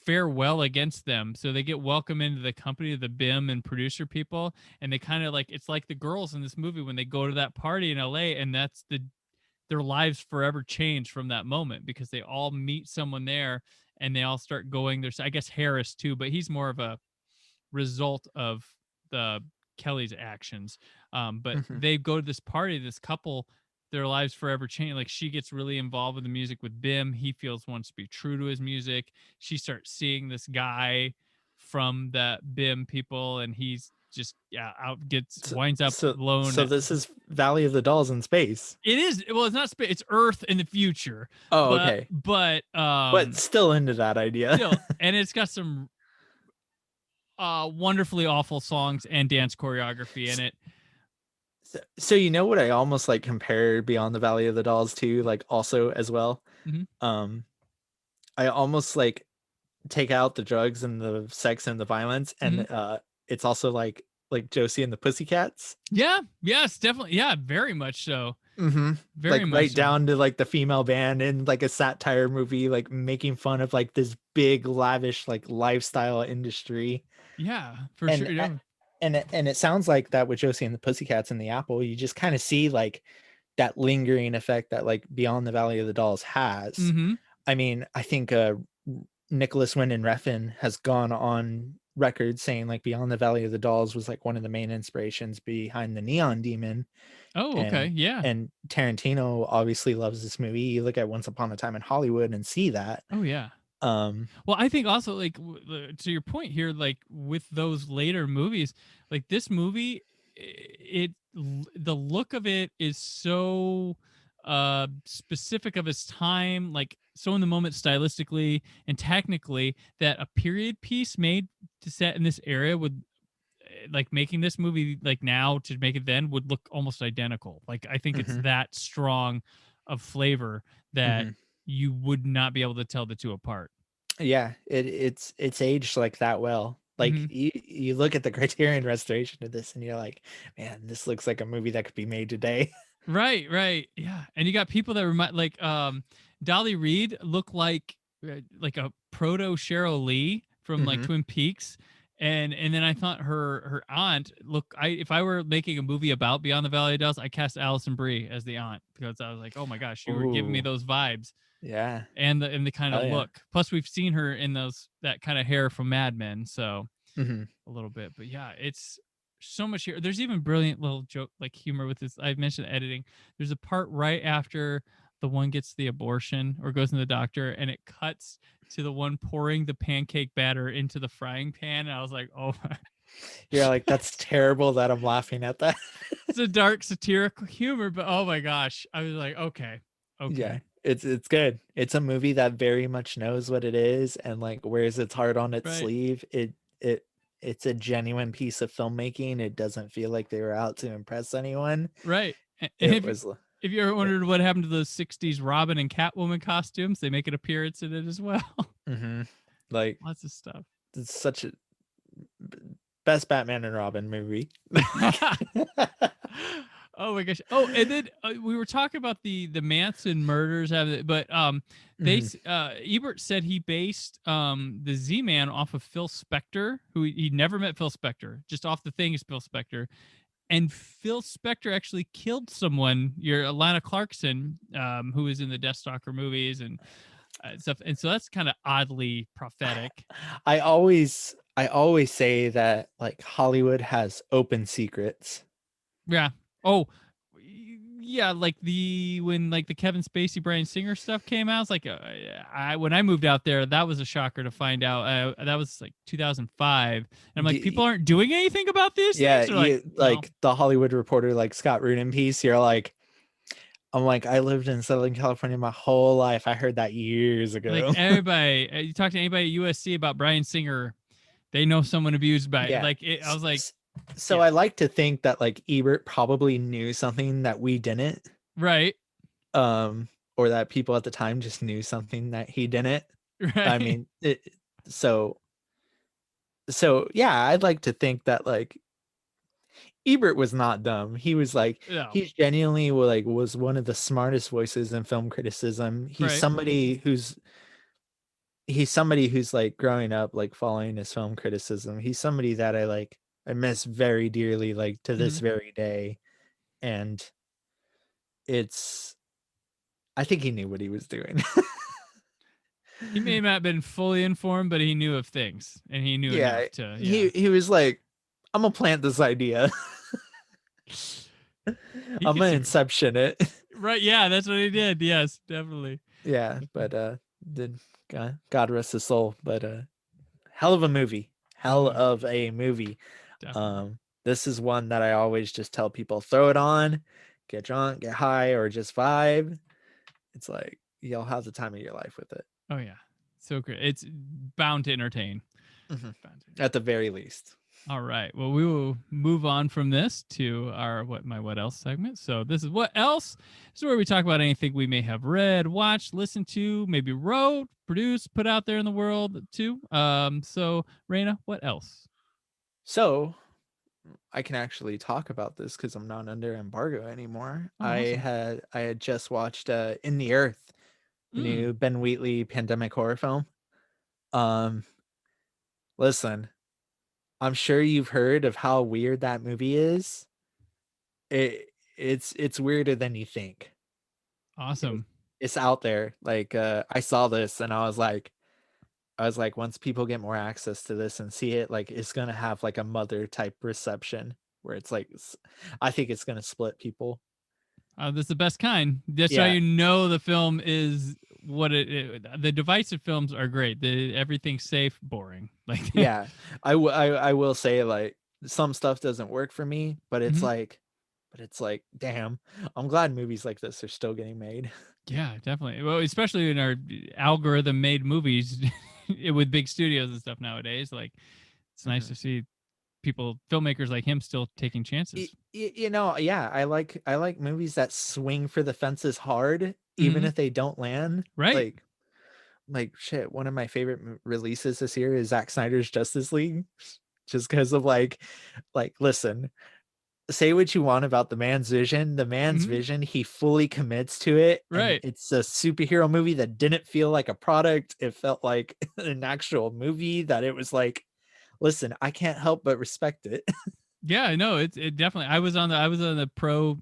fare well against them, so they get welcome into the company of the BIM and producer people, and they kind of like, it's like the girls in this movie when they go to that party in LA, and that's their lives forever change from that moment because they all meet someone there and they all start going. There's, I guess, Harris too, but he's more of a result of the Kelly's actions. But they go to this party, this couple, their lives forever change. Like she gets really involved with the music with BIM. He wants to be true to his music. She starts seeing this guy from the BIM people, and he's just winds up alone. So this is Valley of the Dolls in space. It is. Well, it's not space. It's Earth in the future. Oh, okay. But still into that idea. And it's got some wonderfully awful songs and dance choreography in it. So you know what I almost like compare Beyond the Valley of the Dolls to, like, also as well. I almost like take out the drugs and the sex and the violence, and it's also like Josie and the Pussycats. Yeah. Yes, definitely. Yeah, very much so. Very like much right so. Down to like the female band in like a satire movie, like making fun of like this big lavish like lifestyle industry. Yeah, for sure. Yeah. And it sounds like that with Josie and the Pussycats and the Apple. You just kind of see like that lingering effect that like Beyond the Valley of the Dolls has. I mean, I think Nicholas Winding Refn has gone on record saying like Beyond the Valley of the Dolls was like one of the main inspirations behind the Neon Demon. Oh, okay. Yeah. And Tarantino obviously loves this movie. You look at Once Upon a Time in Hollywood and see that. Oh, yeah. Well, I think also like to your point here, like with those later movies, like this movie, the look of it is so specific of his time, like so in the moment stylistically and technically, that a period piece made to set in this area would like making this movie like now to make it then would look almost identical. Like I think it's Mhm. that strong of flavor that Mhm. you would not be able to tell the two apart. Yeah, it's aged like that well. Like Hmm. you look at the Criterion restoration of this and you're like, man, this looks like a movie that could be made today. Right, right. Yeah. And you got people that remind like Dolly Reed look like a proto Cheryl Lee from like Mhm. Twin Peaks. And then I thought her aunt look I if I were making a movie about Beyond the Valley of Dolls, I cast Alison Brie as the aunt because I was like, "Oh my gosh, you were giving me Ooh, those vibes." yeah. And the kind of Hell yeah. look. Plus we've seen her in those that kind of hair from Mad Men, so Mhm. a little bit. But yeah, it's so much here. There's even brilliant little joke like humor with this. I mentioned editing. There's a part right after the one gets the abortion or goes to the doctor and it cuts to the one pouring the pancake batter into the frying pan. And I was like, oh my. You're like, that's terrible that I'm laughing at that. It's a dark satirical humor, but oh my gosh. I was like, okay. Yeah, Okay. it's good. It's a movie that very much knows what it is and like wears its heart on its Right. sleeve. It it's a genuine piece of filmmaking. It doesn't feel like they were out to impress anyone. Right. And It was if you ever it, wondered what happened to those 60s Robin and Catwoman costumes, they make an appearance in it as well. mhm. Like Lots of stuff. it's such a b- best Batman and Robin movie. Oh my gosh. Oh, and then we were talking about the Manson murders, but Mhm. Ebert said he based the Z-Man off of Phil Spector, who he never met Phil Spector, just off the thing is Phil Spector. And Phil Spector actually killed someone, your Lana Clarkson, who was in the Deathstalker movies and stuff. And so that's kind of oddly prophetic. I always say that like Hollywood has open secrets. Yeah. Oh, yeah. Like when like the Kevin Spacey, Bryan Singer stuff came out, it's like when I moved out there, that was a shocker to find out. That was like 2005, and I'm like, people D- aren't doing anything about these yeah, things. They're like, you well, like the Hollywood Reporter, like Scott Rudin piece. You're like, I'm like, I lived in Southern California my whole life. I heard that years like ago. everybody. You talk to anybody at USC about Bryan Singer, they know someone abused by it. Yeah. Like it, I was like, So yeah, I like to think that like Ebert probably knew something that we didn't, right, um, or that people at the time just knew something that he didn't. I right. mean, so yeah, I'd like to think that like Ebert was not dumb. He was like No, he's genuinely like was one of the smartest voices in film criticism. right. He's somebody who's like growing up like following his film criticism. He's somebody that I miss very dearly like to Hmm. this very day. And it's I think he knew what he was doing. He may not have been fully informed, but he knew of things, and he knew Yeah, enough to, yeah. he was like, I'm gonna plant this idea. He I'm could gonna see, inception it. right? Yeah, that's what he did. Yes, definitely. Yeah, but did God rest his soul. But hell of a movie. Hell Oh, of a movie. definitely. This is one that I always just tell people throw it on, get drunk, get high, or just vibe. It's like you'll have the time of your life with it. Oh yeah, so great. It's bound to entertain. Mhm. Bound to. At the very least. All right. Well, we will move on from this to our what else segment. So this is what else. This is where we talk about anything we may have read, watched, listened to, maybe wrote, produced, put out there in the world too. So Reyna, what else? So I can actually talk about this because I'm not under embargo anymore. Oh, awesome. I had just watched In the Earth, the Mm, new Ben Wheatley pandemic horror film. Um, listen, I'm sure you've heard of how weird that movie is. It's weirder than you think. It, awesome. it's out there. Like I saw this and I was like, once people get more access to this and see it, like it's gonna have like a mother type reception where it's like I think it's gonna split people. That's the best kind. That's how Yeah, you know the film is what the divisive films are great. Everything's safe, boring. Like, yeah. I will say like some stuff doesn't work for me, but it's mhm. like But it's like, damn, I'm glad movies like this are still getting made. Yeah, definitely. Well, especially in our algorithm made movies with big studios and stuff nowadays. Like, it's nice to see people, filmmakers like him, still taking chances. You know, yeah, I like movies that swing for the fences hard, even Mhm. if they don't land. Right. Like shit. One of my favorite releases this year is Zack Snyder's Justice League, just because of like listen, say what you want about the man's vision. The man's Mhm. vision, he fully commits to it, and Right. it's a superhero movie that didn't feel like a product. It felt like an actual movie that it was like, listen, I can't help but respect it. Yeah, I know. It definitely. I was on the pro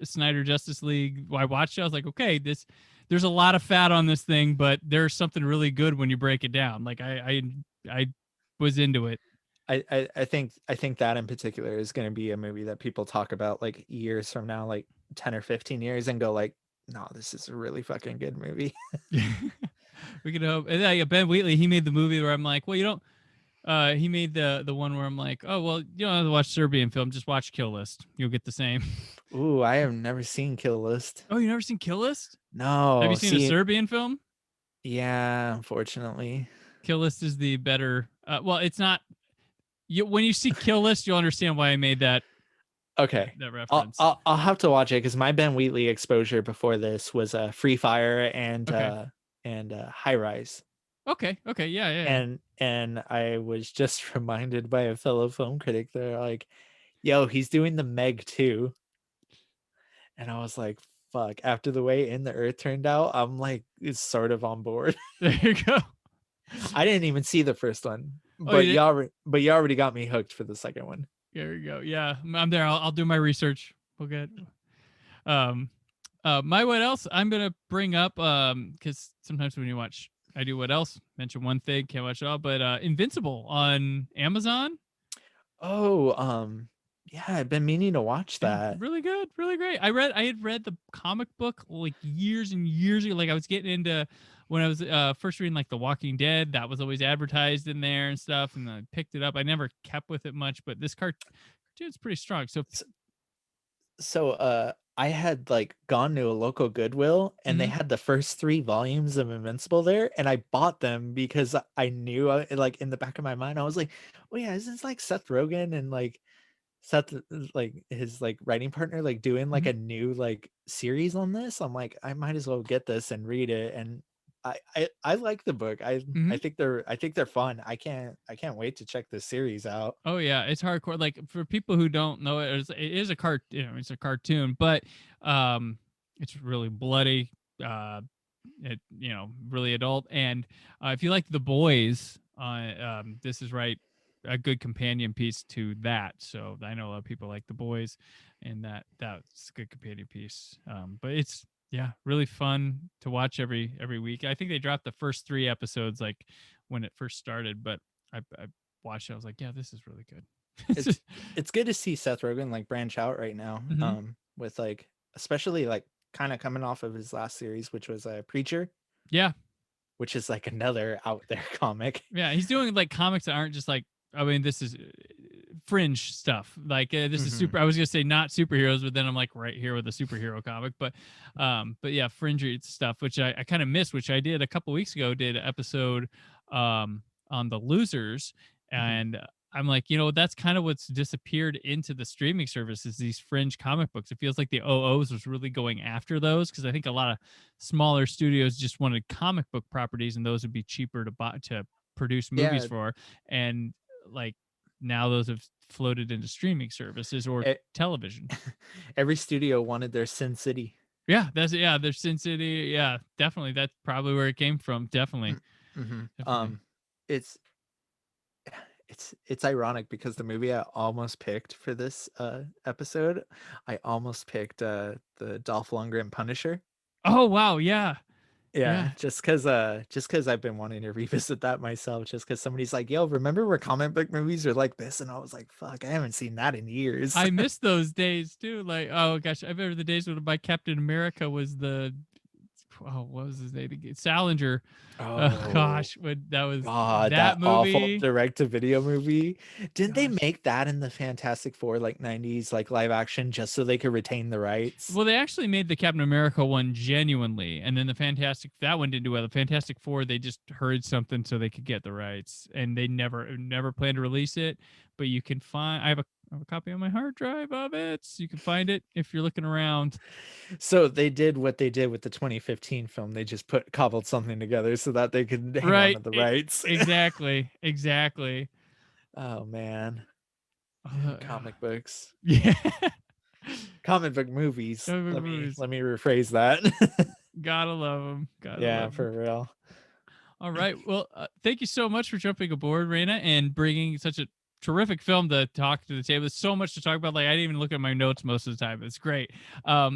Snyder Justice League. I watched it. I was like, okay, there's a lot of fat on this thing, but there's something really good when you break it down. Like I was into it. I think that in particular is going to be a movie that people talk about like years from now, like 10 or 15 years, and go like, no, this is a really fucking good movie. We could hope. And, yeah, Ben Wheatley, he made the movie where I'm like, well, you don't. He made the one where I'm like, oh well, you don't have to watch Serbian film, just watch Kill List. You'll get the same. Ooh, I have never seen Kill List. Oh, you never seen Kill List? Have No, you seen a see, Serbian film? yeah, unfortunately. Kill List is the better. Well, it's not. When you see Kill List, you'll understand why I made that Okay. that reference. I'll have to watch it because my Ben Wheatley exposure before this was Free Fire Okay. and High Rise. Okay. Okay. Yeah. Yeah. And I was just reminded by a fellow film critic, they're like, yo, he's doing the Meg too. And I was like, fuck, after the way In the Earth turned out, I'm like, it's sort of on board. There you go. I didn't even see the first one, Oh, you did? but you already got me hooked for the second one. There you go. Yeah, I'm there. I'll do my research. We'll get. Um, my what else? I'm gonna bring up because sometimes when you watch, I do what else? Mention one thing, can't watch it all. But Invincible on Amazon. Oh, yeah, I've been meaning to watch Yeah, that. really good, really great. I had read the comic book like years and years ago. Like I was getting into when I was first reading like The Walking Dead. That was always advertised in there and stuff, and I picked it up. I never kept with it much, but this cartoon's pretty strong. So, So I had like gone to a local Goodwill and they mhm. had the first 3 volumes of Invincible there, and I bought them because I knew like in the back of my mind I was like, oh yeah, isn't this like Seth Rogen and like Seth like his like writing partner like doing like Mhm. a new like series on this? I'm like, I might as well get this and read it. And I like the book. Mhm. I think they're fun. I can't wait to check this series out. Oh yeah, it's hardcore. Like for people who don't know it, it is a it's a cartoon, but um, it's really bloody. Really adult. And if you like The Boys, this is right a good companion piece to that. So I know a lot of people like The Boys, and that's a good companion piece. But it's really fun to watch every week. I think they dropped the first 3 episodes like when it first started, but I watched it. I was like, yeah, this is really good. it's it's good to see Seth Rogen like branch out right now. Mhm. With like especially like kind of coming off of his last series, which was a Preacher, Yeah, which is like another out there comic. yeah, he's doing like comics that aren't just like. I mean, this is fringe stuff. Like this is Mhm. super. I was gonna say not superheroes, but then I'm like right here with a superhero comic. But yeah, fringe stuff, which I kind of missed. Which I did a couple weeks ago. Did an episode on the losers, Mhm. and I'm like, that's kind of what's disappeared into the streaming services. These fringe comic books. It feels like the OOs was really going after those because I think a lot of smaller studios just wanted comic book properties, and those would be cheaper to buy to produce movies Yeah, for. And like now those have floated into streaming services or e- television. every studio wanted their Sin City. There's Sin City. Yeah, definitely. That's probably where it came from. Definitely. Mm-hmm. Definitely. It's it's ironic because the movie I almost picked for this episode, I almost picked the Dolph Lundgren Punisher. Oh wow, yeah. Yeah, Yeah. just cause I've been wanting to revisit that myself, just cause somebody's like, yo, remember where comic book movies are like this? And I was like, fuck, I haven't seen that in years. I miss those days too. Like, oh gosh, I remember the days when my Captain America was what was his name again? Salinger. Oh Gosh, when that was God, that that awful movie. direct-to-video movie. Didn't they Gosh. make that in the Fantastic Four, like 90s, like live action, just so they could retain the rights? Well, they actually made the Captain America one genuinely, and then that one didn't do well. The Fantastic Four, they just heard something so they could get the rights, and they never planned to release it. But you can find. I have a copy on my hard drive of it, so you can find it if you're looking around. So they did what they did with the 2015 film. They just cobbled something together so that they could hang on to the rights. Exactly. Oh man, comic books. Yeah. Comic book movies. Comic book movies. Let me rephrase that. Gotta love them. For real. All right. Well, thank you so much for jumping aboard, Reyna, and bringing such a terrific film to talk to the table. There's so much to talk about. Like, I didn't even look at my notes most of the time. It's great.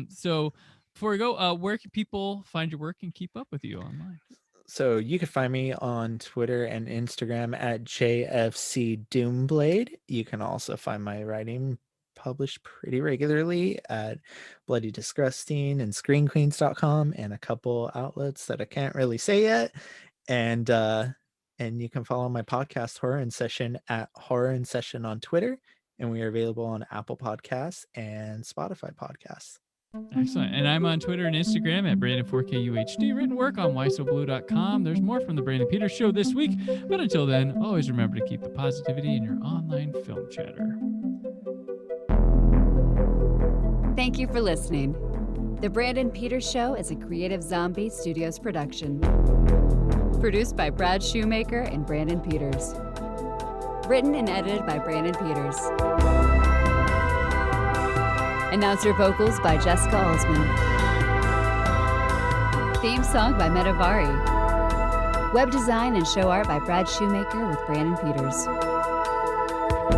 So before we go, where can people find your work and keep up with you online? So you can find me on Twitter and Instagram at JFC Doomblade. You can also find my writing published pretty regularly at Bloody Disgusting and ScreenQueens.com and a couple outlets that I can't really say yet. And you can follow my podcast Horror in Session at Horror in Session on Twitter, and we are available on Apple Podcasts and Spotify Podcasts. Excellent. And I'm on Twitter and Instagram at Brandon4KUHD. Written work on whysoblue.com. There's more from the Brandon Peters Show this week. But until then, always remember to keep the positivity in your online film chatter. Thank you for listening. The Brandon Peters Show is a Creative Zombie Studios production. Produced by Brad Shoemaker and Brandon Peters. Written and edited by Brandon Peters. Announcer vocals by Jessica Alsman. Theme song by Metavari. Web design and show art by Brad Shoemaker with Brandon Peters.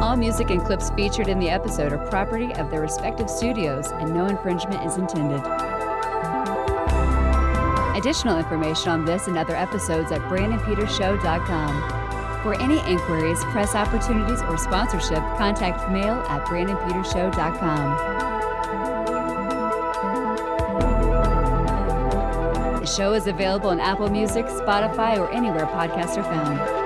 All music and clips featured in the episode are property of their respective studios, and no infringement is intended. Additional information on this and other episodes at BrandonPetersShow.com. For any inquiries, press opportunities, or sponsorship, contact mail at BrandonPetersShow.com. The show is available on Apple Music, Spotify, or anywhere podcasts are found.